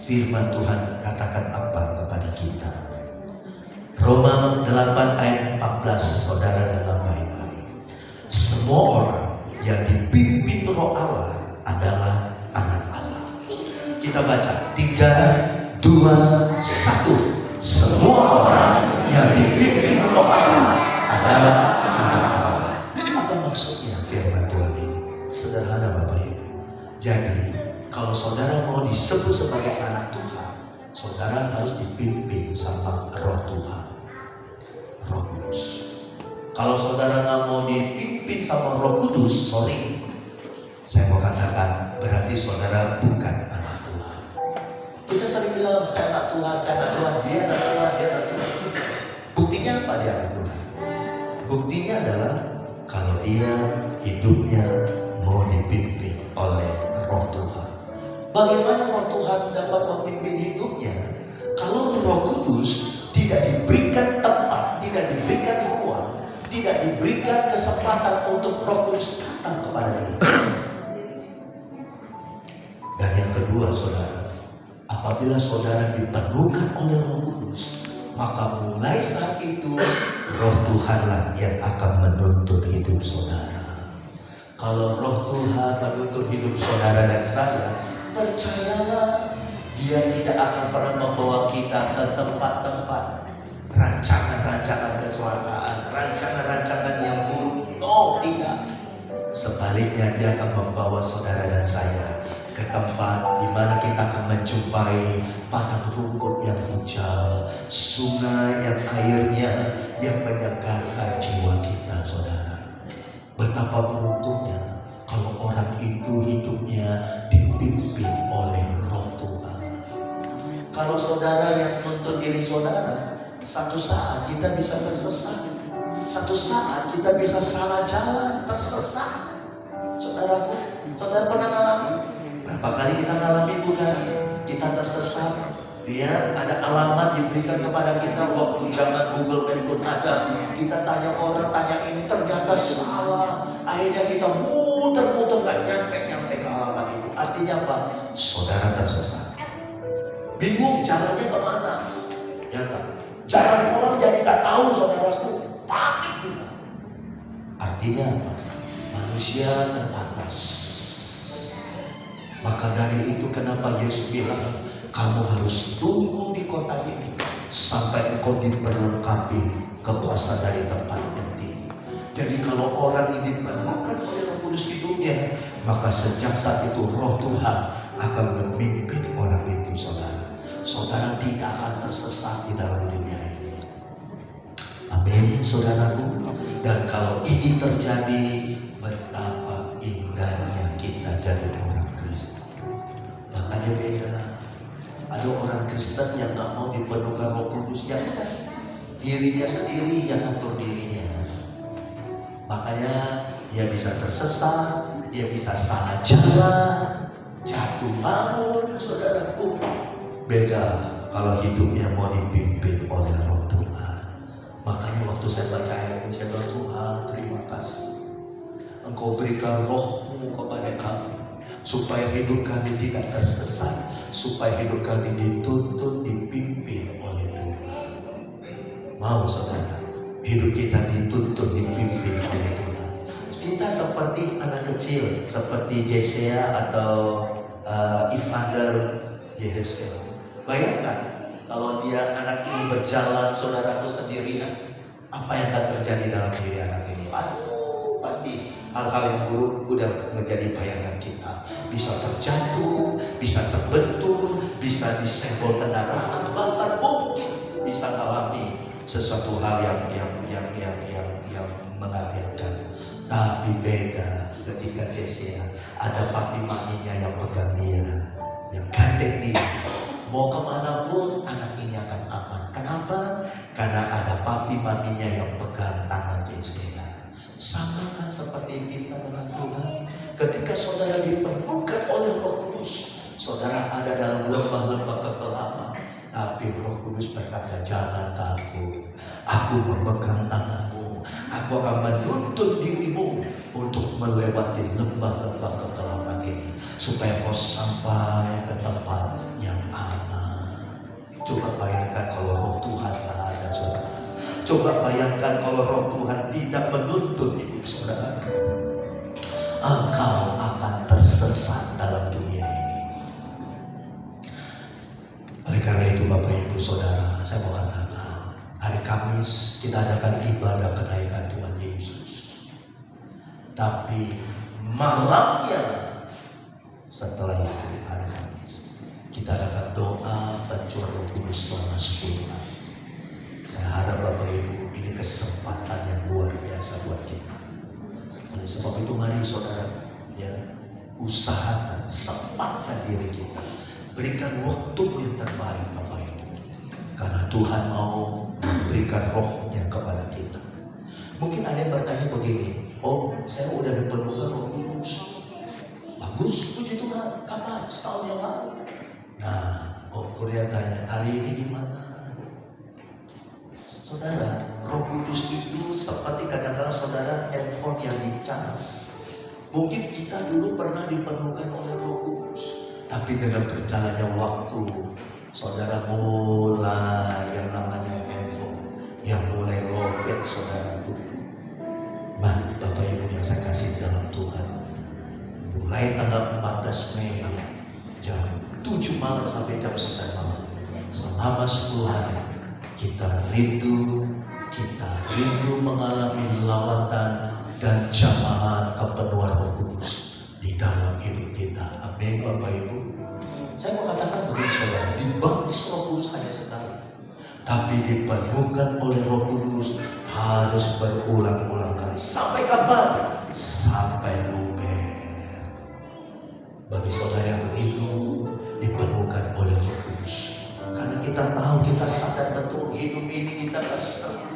firman Tuhan katakan apa kepada kita. Roma 8 ayat 14, saudara dengar baik-baik. Semua orang yang dipimpin Roh Allah adalah anak Allah. Kita baca 3, 2, 1. Semua orang yang dipimpin Roh Allah adalah anak Allah. Apa maksudnya firman Tuhan ini? Sederhana Bapak Ibu. Jadi kalau saudara mau disebut sebagai anak Tuhan, saudara harus dipimpin sama Roh Tuhan, Roh Kudus. Kalau saudara nggak mau dipimpin sama Roh Kudus, sorry, saya mau katakan berarti saudara bukan anak Tuhan. Kita sering bilang saya anak Tuhan, dia anak Tuhan, dia anak Tuhan. Buktinya apa dia anak Tuhan? Buktinya adalah kalau dia hidupnya mau dipimpin oleh Roh Tuhan. Bagaimana Roh Tuhan dapat memimpin hidupnya kalau Roh Kudus tidak diberikan tempat, tidak diberikan ruang, tidak diberikan kesempatan untuk Roh Kudus datang kepada dia. Dan yang kedua saudara, apabila saudara dipenuhkan oleh Roh Kudus, maka mulai saat itu Roh Tuhanlah yang akan menuntun hidup saudara. Kalau Roh Tuhan menuntun hidup saudara dan saya, percayalah, Dia tidak akan pernah membawa kita ke tempat-tempat rancangan-rancangan kecelakaan, rancangan-rancangan yang buruk. Oh tidak. Sebaliknya Dia akan membawa saudara dan saya ke tempat di mana kita akan menjumpai padang rumput yang hijau, sungai yang airnya yang menyegarkan jiwa kita, saudara. Betapa beruntungnya kalau orang itu hidupnya dipimpin oleh Roh Tuhan. Kalau saudara yang menuntun diri saudara, satu saat kita bisa tersesat, satu saat kita bisa salah jalan, tersesat, saudaraku. Saudara pernah ngalami? Berapa kali kita ngalami bukan? Kita tersesat, ya, ada alamat diberikan kepada kita waktu zaman Google Map pun ada. Kita tanya orang, tanya ini, ternyata salah. Akhirnya kita muter-muter gak nyampe ke alamat itu. Artinya apa? Saudara tersesat. Bingung jalannya kemana? Ya kan? Jalan orang jadi gak tahu, saudaraku. Panik kita. Artinya apa? Manusia terbatas. Maka dari itu kenapa Yesus bilang, kamu harus tunggu di kota ini sampai engkau diperlengkapi kekuasaan dari tempat yang tinggi. Jadi kalau orang ini dipenuhkan oleh Roh Kudus hidupnya, maka sejak saat itu Roh Tuhan akan memimpin orang itu, saudara. Saudara tidak akan tersesat di dalam dunia ini. Amin, saudaraku. Dan kalau ini terjadi, betapa indahnya kita jadi orang Kristen. Makanya beda. Ada orang Kristen yang gak mau dipenuhkan Roh Kudus, yang dirinya sendiri yang atur dirinya. Makanya dia bisa tersesat, dia bisa salah jalan, jatuh bangun, saudaraku. Beda kalau hidupnya mau dipimpin oleh Roh Tuhan. Makanya waktu saya baca ayat ini, saya bilang, Tuhan terima kasih, Engkau berikan Roh-Mu kepada kami, supaya hidup kami tidak tersesat, supaya hidup kami dituntun, dipimpin oleh Tuhan. Mau saudara, hidup kita dituntun, dipimpin oleh Tuhan. Kita seperti anak kecil, seperti Jesea atau Evander Yehezkel. Bayangkan kalau dia anak ini berjalan, saudaraku, sendirian, apa yang akan terjadi dalam diri anak ini? Aduh, pasti hal-hal yang buruk udah menjadi bayangan kita. Bisa terjatuh, bisa terbentur, bisa disenggol kendaraan, bahkan mungkin bisa alami sesuatu hal yang mengagetkan. Tapi beda ketika Jesea, ada papi maminya yang pegang dia, yang gandeng dia. Mau kemana pun anak ini akan aman. Kenapa? Karena ada papi maminya yang pegang tangan Jesea. Sama kan seperti kita dengan Tuhan. Ketika saudara dipenuhkan oleh Roh Kudus, saudara ada dalam lembah-lembah kegelapan, tapi Roh Kudus berkata, jangan takut, aku memegang tanganmu, aku akan menuntun dirimu untuk melewati lembah-lembah kegelapan ini, supaya kau sampai ke tempat yang aman. Coba bayangkan kalau Roh Tuhan tidak ada, saudara. Coba bayangkan kalau Roh Tuhan tidak menuntun hidup saudara, engkau akan tersesat dalam dunia ini. Oleh karena itu Bapak Ibu Saudara, saya mau katakan, hari Kamis kita adakan ibadah kenaikan Tuhan Yesus. Tapi malamnya setelah itu, hari Kamis, kita adakan doa pencurahan Roh Kudus selama 10 hari. Saya harap Bapak Ibu, ini kesempatan yang luar biasa buat kita. Oleh sebab itu mari saudara, ya, usahakan, sempatkan diri kita, berikan waktu yang terbaik Bapak Ibu, karena Tuhan mau memberikan Roh-Nya kepada kita. Mungkin ada yang bertanya begini, oh saya udah dipenuhkan Roh Kudus, bagus, puji Tuhan, kapan? Setahun yang lalu. Nah, Korea tanya, hari ini gimana? Saudara, Roh Kudus itu seperti kadang-kadang saudara handphone yang dicas. Mungkin kita dulu pernah dipenuhkan oleh Roh Kudus, tapi dengan berjalannya waktu, saudara mulai yang namanya handphone yang mulai lobet, saudara. Bapak Ibu yang saya kasih dalam Tuhan, mulai tanggal 14 Mei jam 7 malam sampai jam 9 malam, selama 10 hari kita rindu mengalami lawatan dan jamahan kepenuhan Roh Kudus di dalam hidup kita. Amin Bapak Ibu. Saya mau katakan begini saudara, dibaptis Roh Kudus hanya sekali, tapi dipenuhkan oleh Roh Kudus harus berulang-ulang kali. Sampai kapan? Sampai luber. Bagi saudara yang berindu dipenuhkan oleh Roh Kudus, karena kita tahu, kita sadar betul hidup ini kita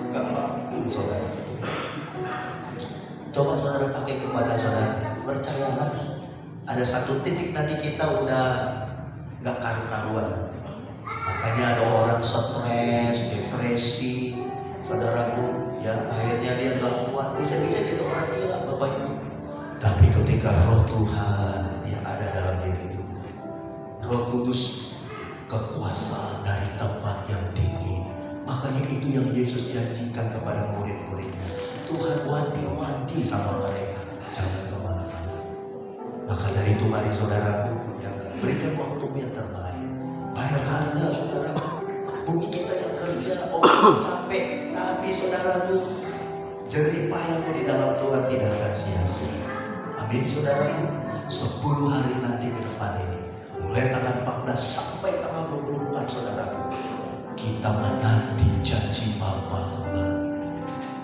gak mampu, saudara. Coba saudara pakai kekuatan saudara, percayalah, ada satu titik nanti kita udah nggak karu-karuan nanti. Makanya ada orang stres, depresi, saudaraku, ya akhirnya dia nggak kuat, bisa-bisa jadi orang gila, Bapak Ibu. Tapi ketika Roh Tuhan yang ada dalam diri itu, Roh Kudus, kekuasaan dari tempat yang tinggi. Makanya itu yang Yesus janjikan kepada murid-muridnya. Tuhan wanti-wanti sama mereka, jangan kemana-mana. Maka dari itu mari saudaraku, yang berikan waktu yang terbaik, bayar harga saudaraku. Mungkin kita yang kerja, capek, tapi saudaraku, jerih payahmu di dalam Tuhan tidak akan sia-sia. Amin saudaraku. 10 hari nanti ke depan ini, mulai tanggal 14 sampai tanggal 24 saudaraku, kita menanti janji Bapa kembali.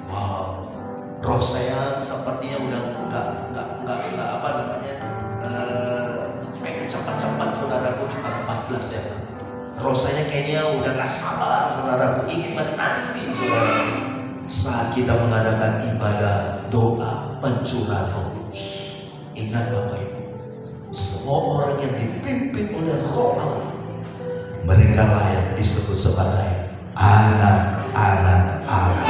Wow, roh saya sepertinya udah enggak apa namanya, pengen cepat-cepat saudaraku di tanggal 14 ya. Roh saya kayaknya udah gak sabar saudaraku, ingin menanti saudaraku saat kita mengadakan ibadah doa pencurahan Roh Kudus. Ingat Bapak Ibu, semua orang yang dipimpin oleh Roh Allah, mereka layak disebut sebagai anak-anak Allah.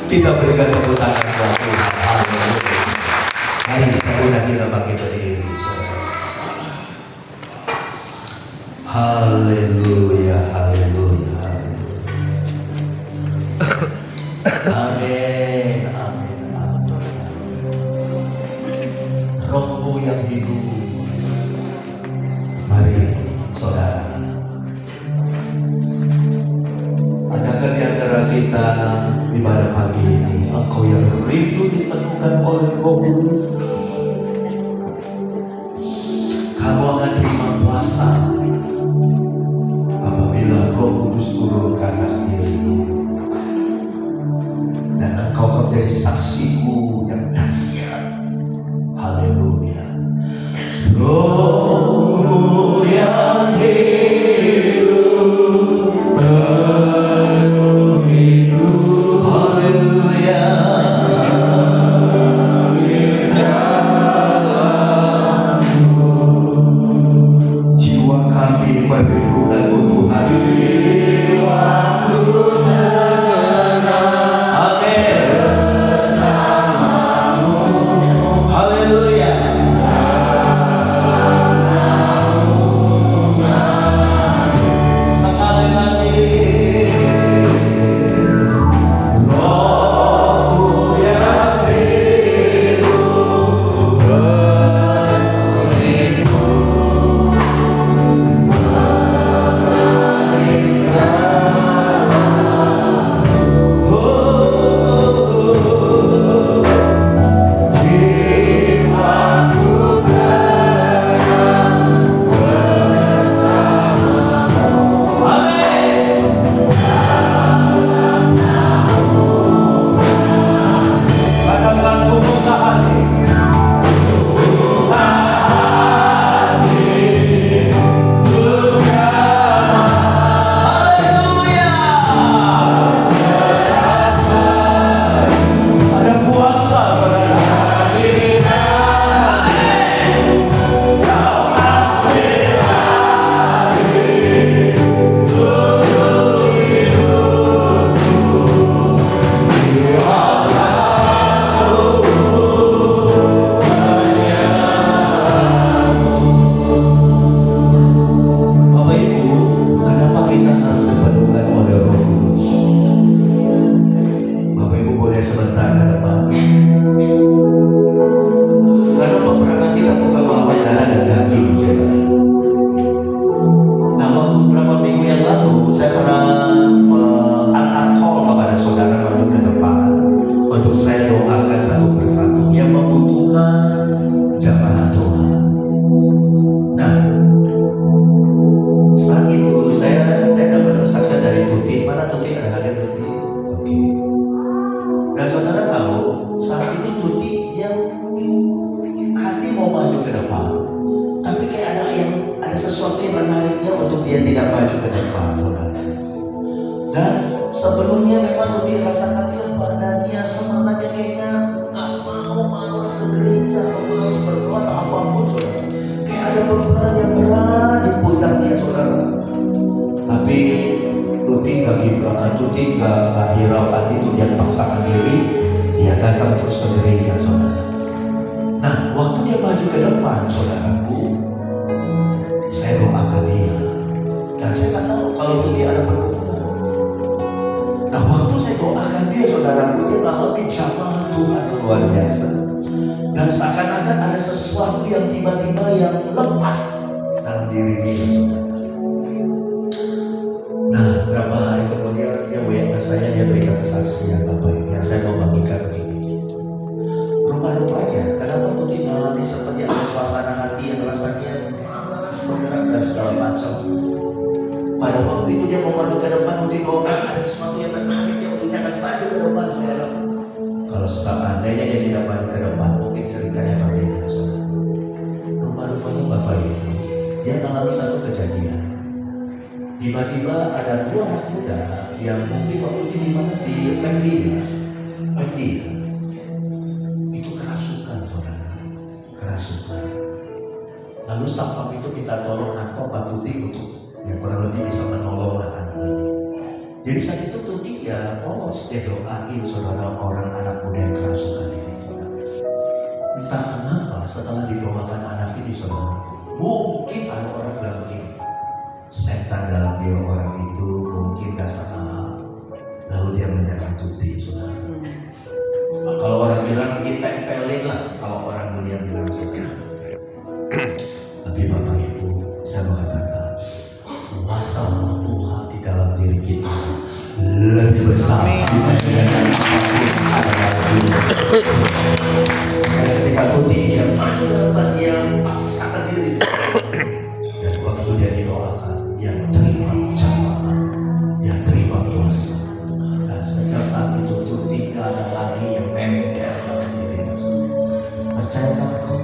Kita berikan tepuk tangan buat Tuhan. Haleluya. Mari kita undang kita bangkit berdiri, saudara. Haleluya, haleluya, haleluya. Amin, amin, amin. Rohmu yang hidup, mari saudara. Adakah di antara kita di pada pagi ini engkau yang rindu ditemukan oleh Roh Kudus? Kamu akan terima kuasa apabila Roh Kudus turun ke atas dirimu, dan engkau akan menjadi saksiku yang dahsyat. Haleluya. Rohmu yang hidup, penuh hidup. Haleluya. Jiwa kami merindukan Tuhan. dia tidak maju ke depan, saudara. Dan sebelumnya memang lebih rasakan dia badannya, semangatnya kayaknya nggak mau, malas ke gereja, atau malas berdoa atau apapun, saudara. beban yang berat di pundaknya saudara. Tapi Tuti gak gibran, Tuti gak hiraukan itu, dia paksakan diri, dia datang terus ke gereja saudara. Nah, waktu dia maju ke depan saudaraku, saya doakan dia. Dan saya nggak tahu kalau Tuti ada bergumul. Nah, waktu saya doakan dia saudaraku, dia mengalami jamaah Tuhan yang luar biasa. Dan seakan-akan ada sesuatu yang tiba-tiba yang lepas dalam diri dia saudara. Nah, berapa hari kemudian dia WA saya, dia berikan kesaksian Bapak yang saya mau bagikan begini. Rupanya kenapa tuh kita mengalami seperti ada suasana hati yang rasanya malas bergerak dan segala macam. Pada waktu itu dia mau maju ke depan, untuk doakan ada sesuatu yang menarik dia untuk jangan maju ke depan saudara. Kalau seandainya dia tidak maju ke depan, mungkin ceritanya berbeda saudara. Rupanya Bapak itu dia mengalami satu kejadian. Tiba-tiba ada dua anak muda yang mungkin waktu itu di mana di dia itu kerasukan saudara, kerasukan. Lalu satpam itu minta tolong nangkop Pak Tuti untuk yang kurang lebih bisa menolonglah anak ini. Jadi saat itu Tuti ya polos, dia doain saudara orang anak muda yang kerasukan ini saudara. Entah kenapa setelah didoakan anak ini saudara, mungkin ada orang bilang begini, setan dalam diri orang itu mungkin gak sama, lalu dia menyerang Tuti saudara. Nah, kalau orang bilang ditempelin lah, kalau orang dunia bilang saudara. Tapi Bapak Ibu, saya mengatakan kuasa Tuhan di dalam diri kita lebih besar dibandingkan apapun ada dalam dunia. Dan ketika Tuti dia maju dalam dia paksakan diri. Dan waktu dia didoakan, dia terima jamaah, dia terima kuasa. Dan sejak saat itu Tuti tidak ada lagi yang nempel dalam dirinya. Percayakan kau,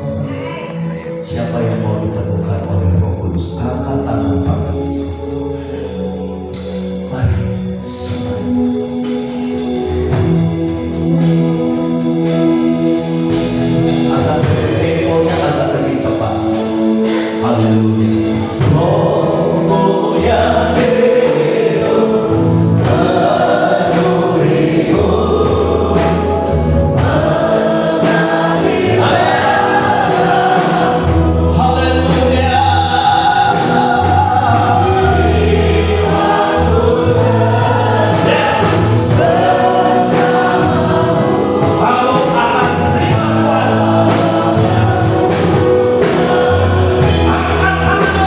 siapa yang mau dipenuhkan oleh Roh Kudus, angkat tangan pagi. Mari semua. Agak temponya agak lebih cepat. Haleluya. Angkat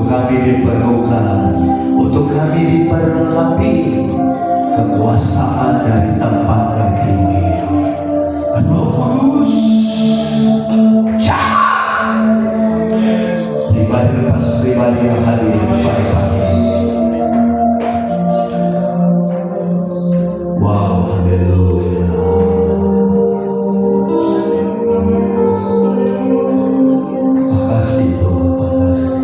untuk kami dipenuhkan, untuk kami diperlengkapi kekuasaan dari tempat yang tinggi. Roh Kudus, pribadi lepas pribadi yang hadir pada pagi ini. Wow, haleluya. Makasih Tuhan, makasih.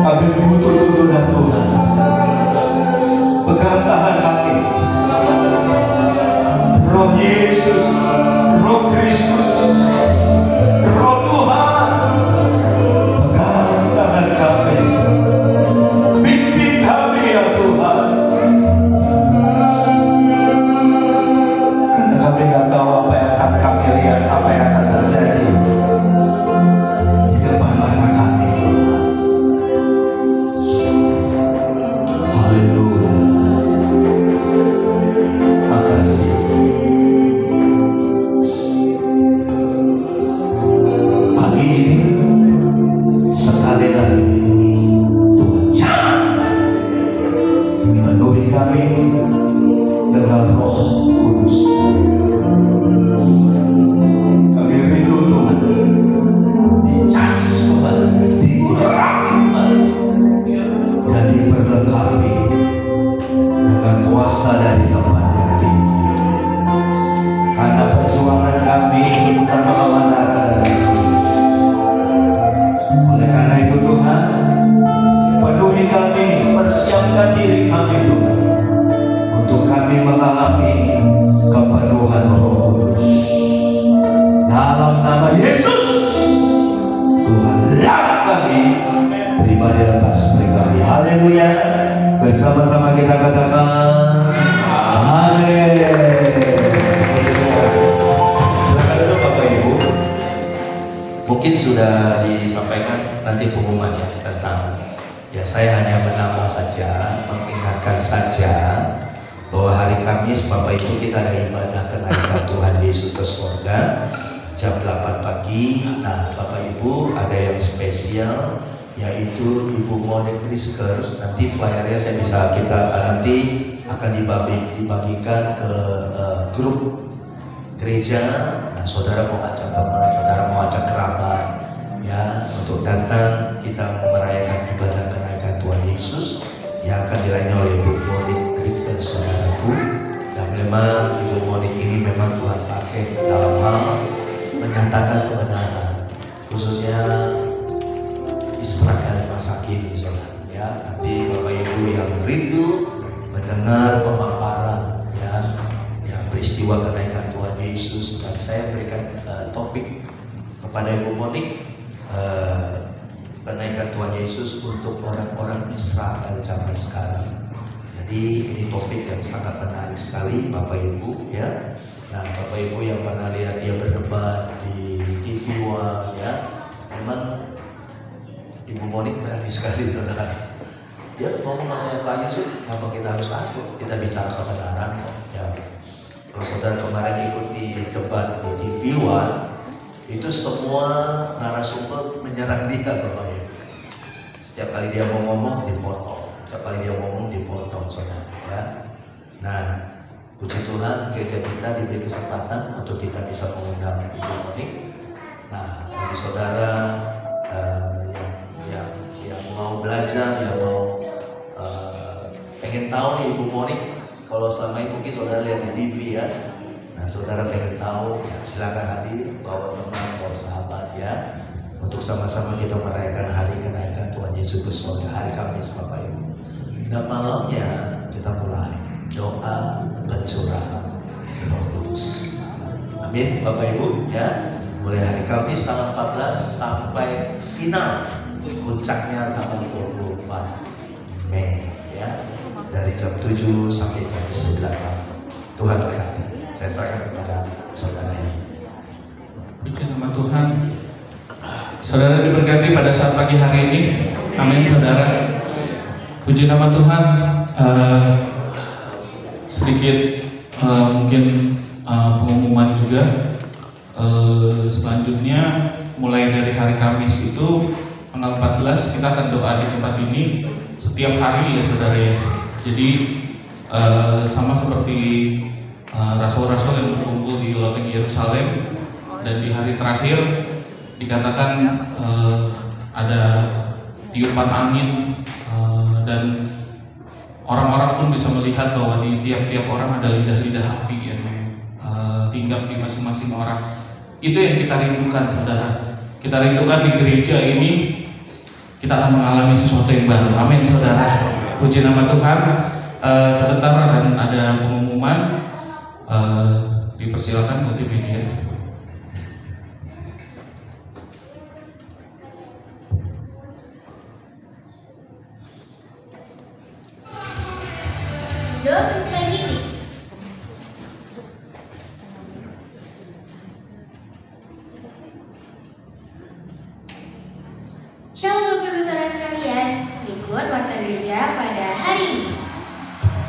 Kami butuh tuntunan Tuhan. Pegang tangan kami. Roh Yesus, Roh Kristus, Roh Tuhan, pegang tangan kami. Pimpin kami ya Tuhan. Karena kami nggak tahu apa yang akan kami lihat, apa yang akan terjadi di depan mata kami. Haleluya. Makasih. Pagi ini sekali lagi Tuhan penuhi kami dengan Roh Kudus. Kami rindu Tuhan dicas kembali, diurapi kembali, dan diperlengkapi dengan kuasa dari tempat yang tinggi. Karena perjuangan kami bukan melawan darah dan daging. Oleh karena itu Tuhan, penuhi kami, persiapkan diri kami Tuhan, untuk kami mengalami kepenuhan Roh Kudus. Dalam nama Yesus, Tuhan lawat kami, pribadi lepas pribadi. Haleluya. Bersama-sama kita katakan amin. Silakan dulu Bapak Ibu. Mungkin sudah disampaikan nanti pengumumannya tentang, ya saya hanya menambah saja, mengingatkan saja bahwa hari Kamis Bapak Ibu kita ada ibadah kenaikan Tuhan Yesus ke surga jam 8 pagi. Nah Bapak Ibu ada yang spesial, yaitu Ibu Monik Rizkers. Nanti flyernya kita nanti akan dibagikan ke grup gereja. Nah saudara mau ajak teman, saudara mau ajak kerabat, ya untuk datang kita merayakan ibadah kenaikan Tuhan Yesus yang akan dilayani oleh Ibu Monik Rizkers, saudaraku. Dan memang Ibu Monik ini memang Tuhan pakai dalam hal menyatakan kebenaran, khususnya Israel masa kini, saudara. Ya, nanti Bapak Ibu yang rindu mendengar pemaparan, ya peristiwa kenaikan Tuhan Yesus, dan saya berikan topik kepada Ibu Monik, kenaikan Tuhan Yesus untuk orang-orang Israel zaman sekarang. Jadi ini topik yang sangat menarik sekali Bapak Ibu, ya. Nah Bapak Ibu yang pernah lihat dia berdebat di TV One, ya, memang Ibu Monik berani sekali, saudara. Dia ngomong saya Pak Yusuf, apa kita harus takut? Kita bicara kebenaran kok. Ya, kalau saudara kemarin ikuti debat di TV One, itu semua narasumber menyerang dia, Bapak Ibu. Setiap kali dia mau ngomong dipotong, setiap kali dia ngomong dipotong, saudara. Ya, nah puji Tuhan gereja kita diberi kesempatan untuk kita bisa mengundang Ibu Monik. Nah bagi saudara yang mau belajar, yang mau pengen tahu nih Ibu Monik, kalau selama ini mungkin saudara lihat di TV, ya. Nah saudara pengen tahu, ya, silakan hadir, bawa teman, bawa sahabat, ya, untuk sama-sama kita merayakan hari kenaikan Tuhan Yesus ke surga hari Kamis, Bapak Ibu. Dan malamnya kita mulai doa pencurahan Roh Kudus. Amin Bapak Ibu, ya. Mulai hari Kamis tanggal 14 sampai final puncaknya tanggal 24 Mei, ya, dari jam 7 sampai jam 9 malam. Tuhan berkati. Saya serahkan kepada saudara ini. Puji nama Tuhan. Saudara diberkati pada saat pagi hari ini. Amin saudara. Puji nama Tuhan. Sedikit mungkin pengumuman juga. Selanjutnya mulai dari hari Kamis itu tanggal 14 kita akan doa di tempat ini setiap hari ya saudara ya. Jadi sama seperti rasul-rasul yang berkumpul di loteng Yerusalem, dan di hari terakhir dikatakan ada tiupan angin, dan orang-orang pun bisa melihat bahwa di tiap-tiap orang ada lidah-lidah api yang hinggap di masing-masing orang. Itu yang kita rindukan saudara. Kita rindukan di gereja ini kita akan mengalami sesuatu yang baru. Amin saudara. Puji nama Tuhan. Sebentar akan ada pengumuman. Dipersilakan multimedia. Doa pagi. Shalom Bapak Ibu Saudara sekalian, berikut warta gereja pada hari ini.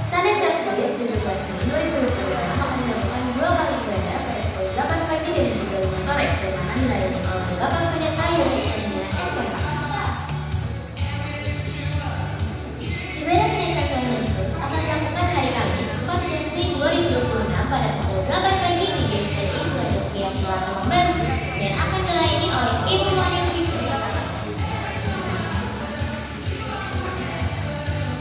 Sunday Service 17 Mei 2026 akan dilakukan 2 kali ibadah pada pukul 8 pagi dan juga 5 sore dan akan dilayani oleh Bapak Pendeta Yosef Hermina STH. Ibadah kenaikan Tuhan Yesus akan dilakukan hari Kamis 14 Mei 2026 pada pukul 8 pagi di GSPI Philadelphia Selatan Baru dan akan dilayani oleh Ibu Monik Ripus.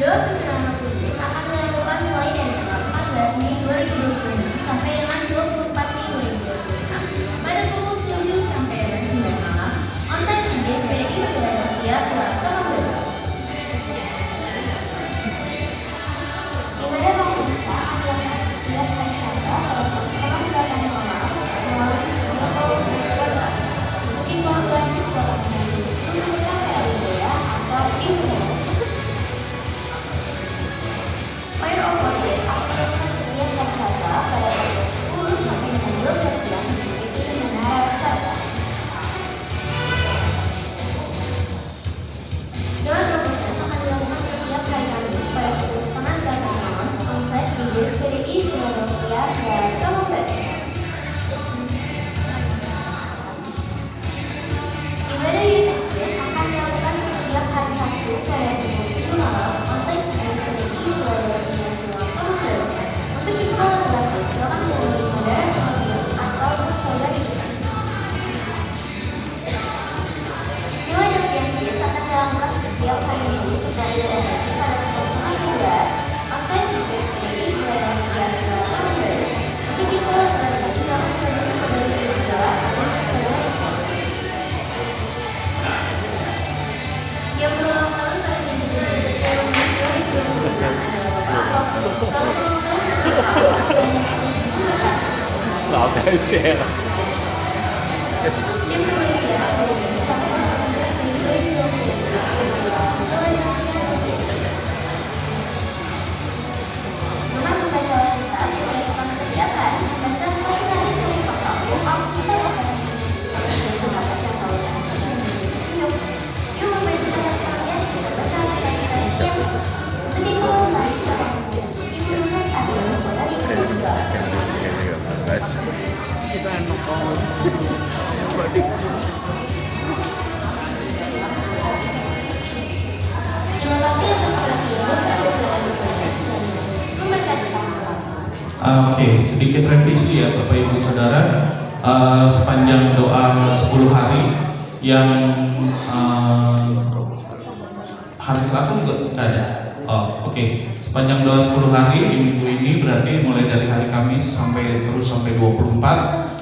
Doa pencurahan Roh Kudus akan dilakukan mulai dari tanggal 14 Mei 2026 sampai dengan 24 Mei 2026 pada pukul 7 sampai dengan 9 malam onsite di GSPI Philadelphia Selatan Baru. Ibadah Maulida akan dilakukan setiap hari Selasa pada pukul setengah 8 malam melalui video call WhatsApp. Mungkin bantuan siapa menghubungi Pendeta Kalia atau Ibu. Fire of Worship akan dilakukan setiap hari Selasa pada pukul 10 sampai dengan 12 siang di GPI Menara Sarta. Doa terobosan akan dilakukan setiap hari Kamis pada pukul setengah 8 malam onsite di GSPI Philadelphia dan Kabupaten. Ibadah Eucharistia akan dilakukan setiap hari Sabtu pada pukul 7 malam onsite di GSPI Philadelphia dan Kabupaten. Untuk info lebih lanjut, silakan menghubungi saudara Timotius atau saudari kita. Philadelphia Kids akan dilakukan setiap hari Minggu setelah ibadah gaji pada pukul setengah 11 onsite di GSPI Philadelphia dan Kabupaten. Untuk info lebih lanjut, silakan menghubungi saudari Priscilla atau saudari Chris. Yang berulang tahun pada minggu 10 Mei 2026 adalah Bapak Selamat ulang tahun dan Yesus dimuliakan. Informasi yang ada sampai 15 Mei 2026 Philadelphia Kids. Dengan membaca Alkitab dilakukan setiap hari membaca satu kali satu pasal Alkitab akan biasa baca selalu dan sering menjadi hidup. Yuk Bapak Ibu Saudara sekalian, kita baca Alkitab kita setiap hari. Untuk info lebih lanjut, silakan menghubungi Ibu Runet atau saudari Priscilla. Terima kasih atas perhatian Bapak Ibu Saudara sekalian. Tuhan Yesus memberkati. Oke, sedikit revisi ya Bapak Ibu Saudara. Sepanjang doa 10 hari yang hari Selasa juga nggak ada. Oke. Sepanjang doa 10 hari di minggu ini berarti mulai dari hari Kamis sampai 24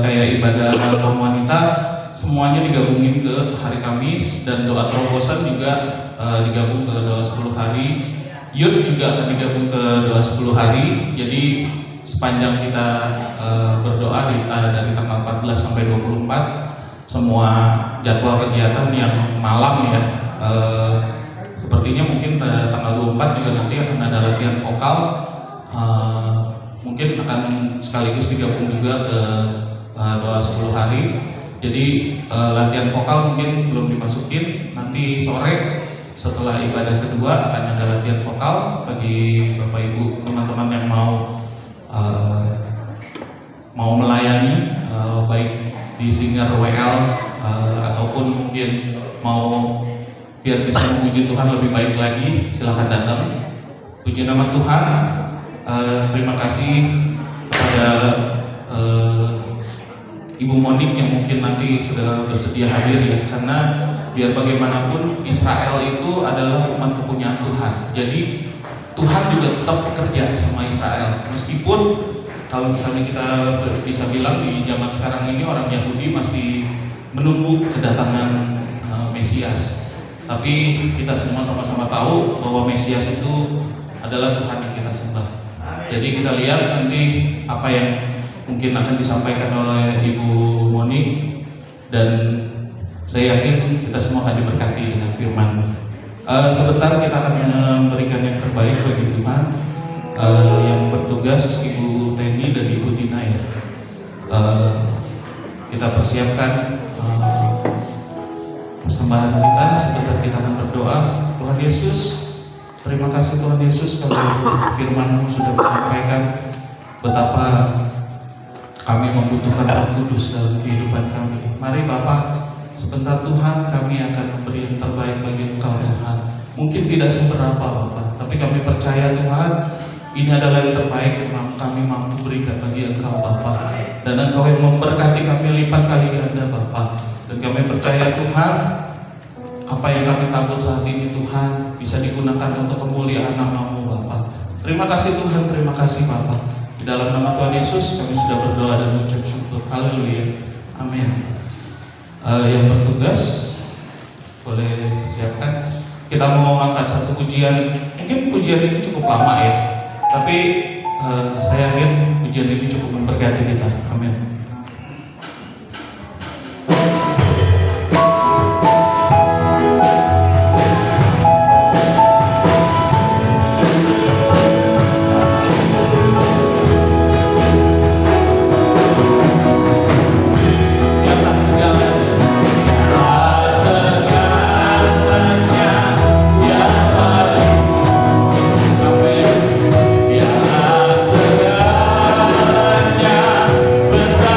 kayak ibadah kaum wanita semuanya digabungin ke hari Kamis, dan doa terobosan juga digabung ke doa 10 hari. Youth juga akan digabung ke doa 10 hari. Jadi sepanjang kita berdoa dari tanggal 14 sampai 24, semua jadwal kegiatan yang malam ya, sepertinya mungkin pada tanggal 24 juga nanti akan ada latihan vokal, mungkin akan sekaligus digabung juga ke doa 10 hari. Jadi latihan vokal mungkin belum dimasukin, nanti sore setelah ibadah kedua akan ada latihan vokal bagi Bapak Ibu teman-teman yang mau melayani baik di Singer WL ataupun mungkin mau biar bisa memuji Tuhan lebih baik lagi, silahkan datang. Puji nama Tuhan. Terima kasih kepada Ibu Monik yang mungkin nanti sudah bersedia hadir ya, karena biar bagaimanapun Israel itu adalah umat kepunyaan Tuhan. Jadi Tuhan juga tetap bekerja sama Israel, meskipun kalau misalnya kita bisa bilang di zaman sekarang ini orang Yahudi masih menunggu kedatangan Mesias. Tapi kita semua sama-sama tahu bahwa Mesias itu adalah Tuhan yang kita sembah. Jadi kita lihat nanti apa yang mungkin akan disampaikan oleh Ibu Monik, dan saya yakin kita semua akan diberkati dengan firman. Sebentar kita akan memberikan yang terbaik bagi Tuhan. Yang bertugas Ibu Teni dan Ibu Tina ya. Kita persiapkan persembahan kita. Sebentar kita akan berdoa. Tuhan Yesus, terima kasih Tuhan Yesus kalau firman-Mu sudah menyampaikan betapa kami membutuhkan Roh Kudus dalam kehidupan kami. Mari Bapak, sebentar Tuhan kami akan memberi yang terbaik bagi Engkau Tuhan. Mungkin tidak seberapa Bapak, tapi kami percaya Tuhan, ini adalah yang terbaik yang kami mampu berikan bagi Engkau Bapak. Dan Engkau yang memberkati kami lipat kali ganda Bapak. Dan kami percaya Tuhan, apa yang kami tabur saat ini Tuhan bisa digunakan untuk kemuliaan nama-Mu Bapak. Terima kasih Tuhan, terima kasih Bapak. Di dalam nama Tuhan Yesus kami sudah berdoa dan mengucap syukur. Haleluya. Amin. Yang bertugas boleh siapkan. Kita mau angkat satu pujian. Mungkin pujian ini cukup lama ya, tapi saya yakin pujian ini cukup memberkati kita. Amin. Besar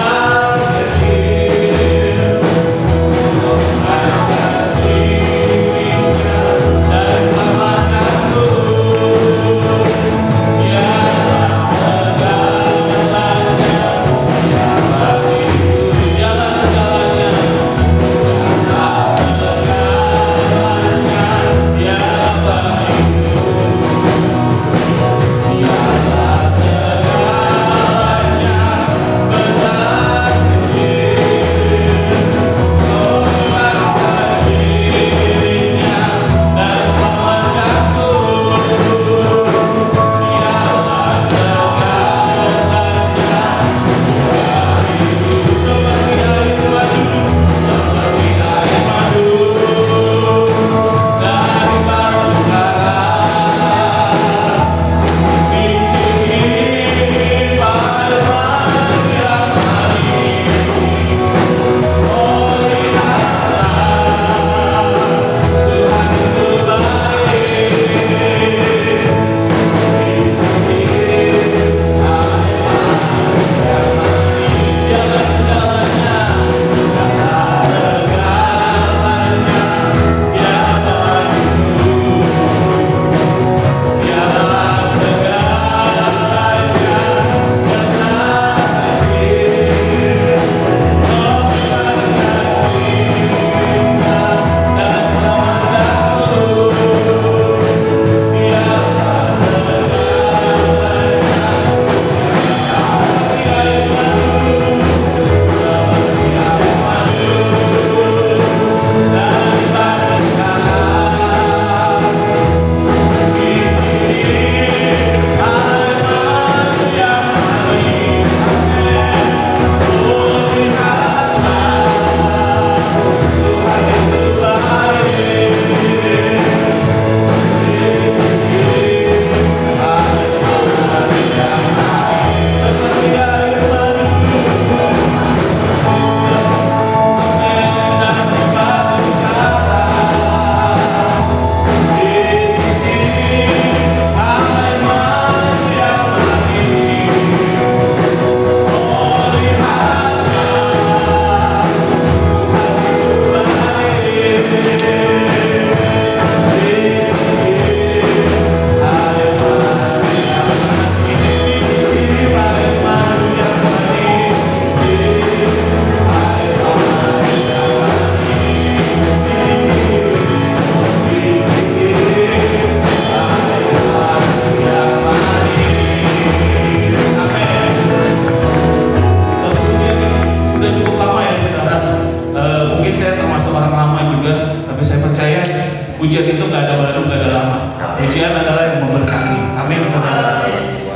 Pujian itu nggak ada baru, nggak ada lama. Pujian adalah yang memberkati. Amin, saudara.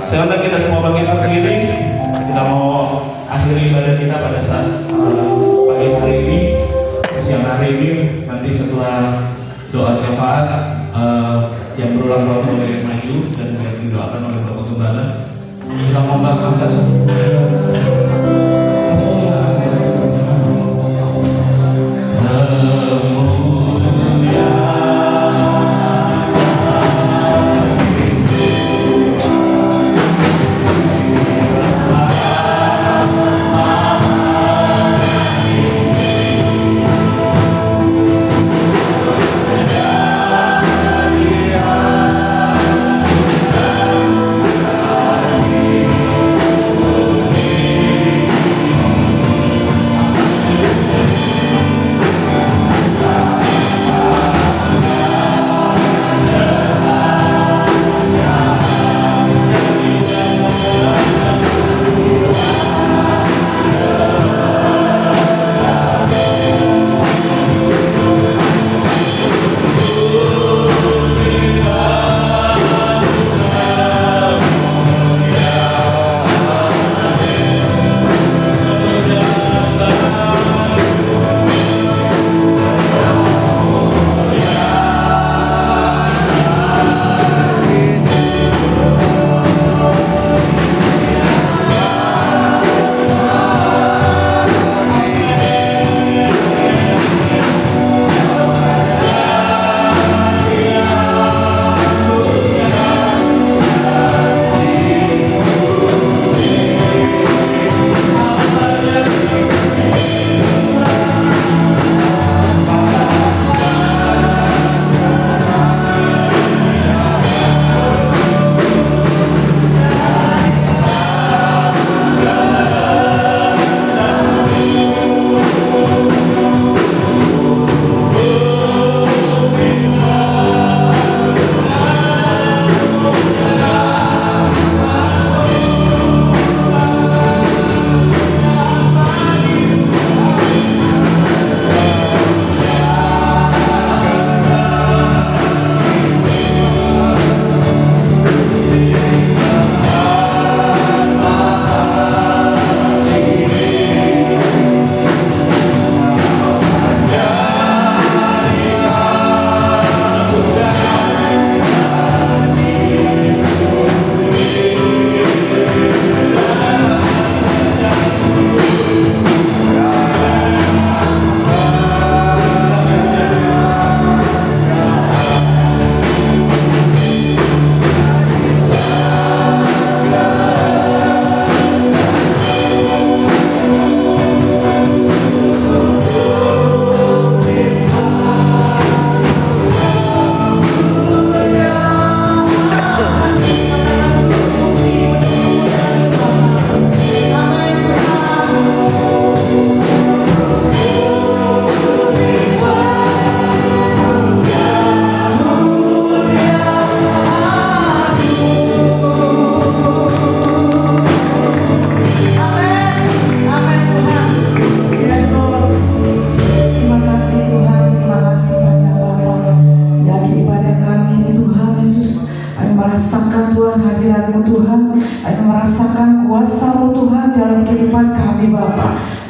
Sekarang kita semua bangkit berdiri. Kita mau akhiri ibadah kita pada saat pagi hari ini, siang hari ini. Nanti setelah doa syafaat yang berulang tahun boleh maju dan yang didoakan oleh Bapak Gembala. Kita mau angkat satu pujian.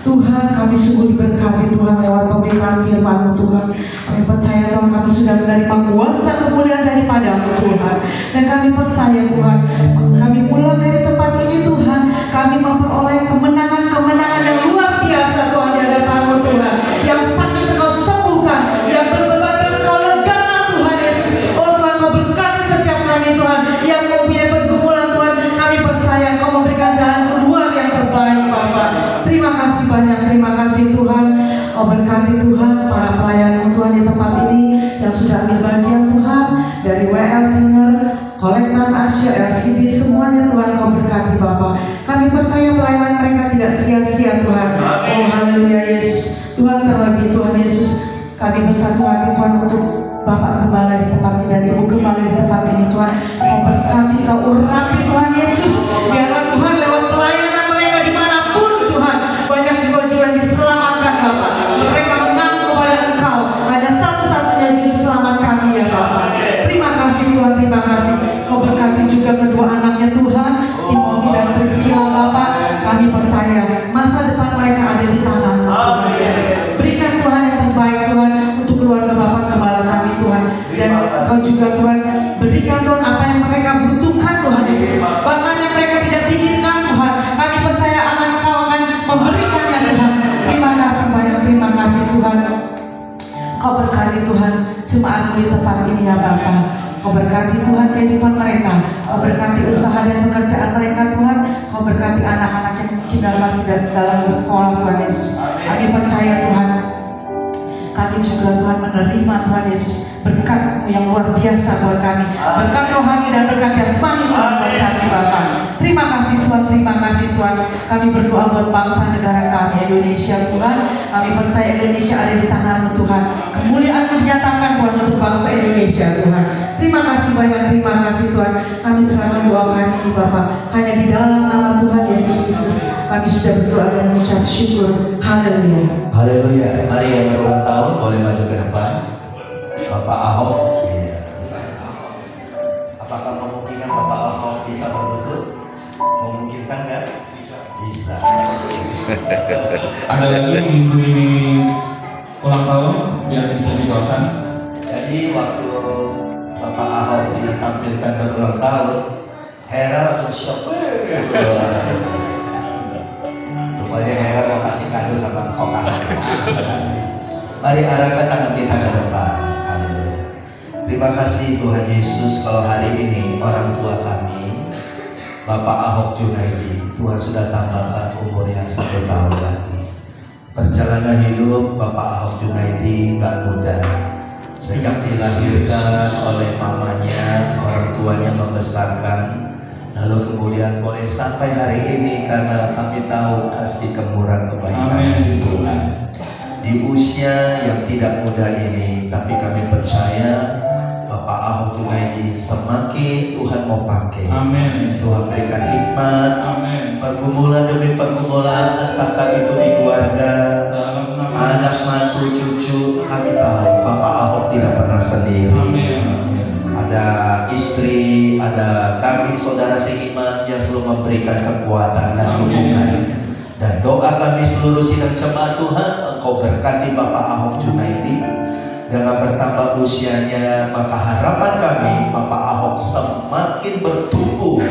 Tuhan, kami sungguh diberkati Tuhan lewat pemberitaan firman-Mu Tuhan. Kami percaya Tuhan, kami sudah menerima kuasa kemuliaan daripada-Mu Tuhan. Dan kami percaya Tuhan, kami pulang dari tempat ini Tuhan, kami memperoleh kemenangan-kemenangan yang luar biasa Tuhan di hadapan-Mu Tuhan. Yang sakit Engkau sembuhkan, yang berbeban Engkau legakan Tuhan Yesus. Oh Tuhan, Kau berkati setiap kami Tuhan, yang mempunyai pergumulan Tuhan, kami percaya Engkau memberikan jalan keluar yang terbaik Bapa. Terima kasih banyak, terima kasih Tuhan. Kau berkati Tuhan para pelayan Tuhan di tempat ini yang sudah ambil bagian Tuhan, dari WL Singer, Kolektan Asia, LCD, semuanya Tuhan Kau berkati Bapa. Kami percaya pelayanan mereka tidak sia-sia Tuhan. Oh haleluya Yesus. Tuhan, terlebih Tuhan Yesus, kami bersatu hati Tuhan untuk Bapak Gembala di tempat ini dan Ibu Gembala di tempat ini Tuhan. Kau berkati, Kau urapi Tuhan Yesus. Biarlah Tuhan lewat pelayanan mereka dimanapun Tuhan, banyak jiwa-jiwa yang diselamatkan Bapak. Mereka mengaku kepada Engkau hanya satu-satunya juru selamat kami, berkati Tuhan jemaat-Mu di tempat ini ya Bapa. Kau berkati Tuhan kehidupan mereka, Kau berkati usaha dan pekerjaan mereka Tuhan, Kau berkati anak-anak yang mungkin masih dalam bersekolah Tuhan Yesus. Kami percaya Tuhan, kami juga Tuhan menerima Tuhan Yesus berkat-Mu yang luar biasa buat kami, berkat rohani dan berkat jasmani Tuhan buat kami Bapa. Terima kasih Tuhan, kami berdoa buat bangsa negara kami Indonesia Tuhan. Kami percaya Indonesia ada di tangan-Mu Tuhan, kemuliaan-Mu dinyatakan Tuhan untuk bangsa Indonesia Tuhan. Terima kasih banyak, terima kasih Tuhan. Kami selalu mendoakan ini Bapa, hanya di dalam nama Tuhan Yesus Kristus kami sudah berdoa dan mengucap syukur. Haleluya. Haleluya. Mari yang berulang tahun boleh maju ke depan. Bapak Ahok. Iya. Apakah memungkinkan Bapak Ahok bisa berlutut? Memungkinkan nggak? Bisa. Ada lagi minggu ini ulang tahun biar bisa didoakan. Jadi waktu Bapak Ahok ditampilkan berulang tahun, Hera langsung shock. Rupanya Hera mau kasih kado sama Kok Ahok. Mari arahkan tangan kita ke depan. Haleluya. Terima kasih Tuhan Yesus, kalau hari ini orang tua kami Bapak Ahok Junaidi, Tuhan sudah tambahkan umur yang 1 tahun lagi. Perjalanan hidup Bapak Ahok Junaidi nggak mudah. Sejak dilahirkan oleh mamanya, orang tuanya membesarkan, lalu kemudian boleh sampai hari ini karena kami tahu kasih kemurahan kebaikan dari Tuhan. Di usia yang tidak mudah ini, tapi kami percaya Bapak Ahok Junaidi semakin Tuhan mau pakai. Amin. Tuhan berikan hikmat. Amin. Pergumulan demi pergumulan, entahkah itu di keluarga, anak, mantu, cucu, kami tahu Bapak Ahok tidak pernah sendiri. Amin. Ada istri, ada kami saudara seiman yang selalu memberikan kekuatan dan dukungan. Dan doa kami seluruh sidang jemaat Tuhan, Engkau berkati Bapak Ahok Junaidi. Dengan bertambah usianya, maka harapan kami Bapak Ahok semakin bertumbuh,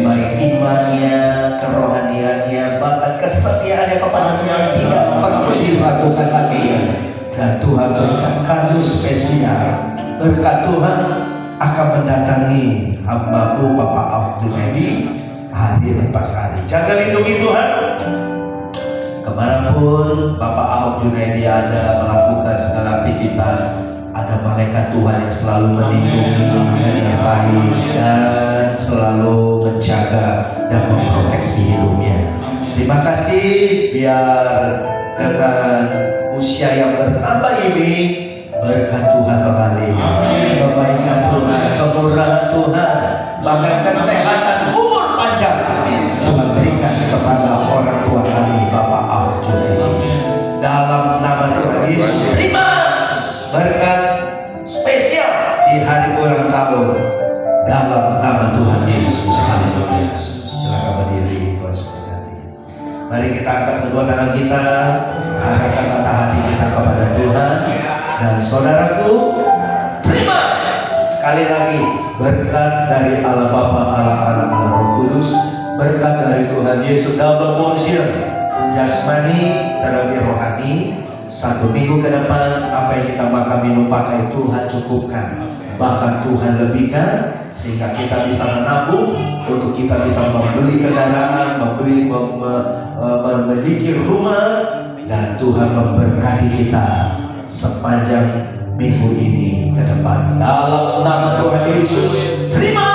baik imannya, kerohaniannya, bahkan kesetiaannya kepada Tuhan tidak perlu diragukan lagi. Dan Tuhan berikan kado spesial. Berkat Tuhan akan mendatangi hamba-Mu Bapak Ahok Junaidi hari lepas hari. Jaga lindungi Tuhan. Kemanapun Bapak Ahok Junaidi ada melakukan segala aktivitas, ada malaikat Tuhan yang selalu melindungi dengan baik dan selalu menjaga dan memproteksi hidupnya. Terima kasih, biar dengan usia yang bertambah ini berkat Tuhan mengalir, kebaikan Tuhan, kemurahan Tuhan, bahkan kesehatan, umur panjang Tuhan berikan kepada orang tua kami Bapak Ahok Junaidi. Dalam nama Tuhan Yesus, terima berkat spesial di hari ulang tahun dalam nama Tuhan Yesus. Haleluya. Silakan berdiri, Tuhan memberkati. Mari kita angkat kedua tangan kita, arahkan mata hati kita kepada Tuhan. Dan saudaraku, terima sekali lagi berkat dari Allah Bapa, Allah Anak, Allah Roh Kudus, berkat dari Tuhan Yesus, double portion jasmani terlebih rohani. 1 minggu ke depan apa yang kita makan minum pakai Tuhan cukupkan, bahkan Tuhan lebihkan, sehingga kita bisa menabung untuk kita bisa membeli kendaraan, memiliki rumah, dan Tuhan memberkati kita sepanjang minggu ini ke depan. Dalam nama Tuhan Yesus, terima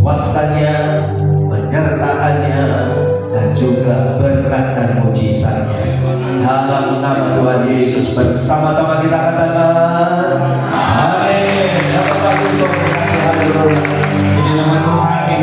kuasanya, penyertaannya, dan juga berkat dan mujizatnya. Dalam nama Tuhan Yesus, bersama-sama kita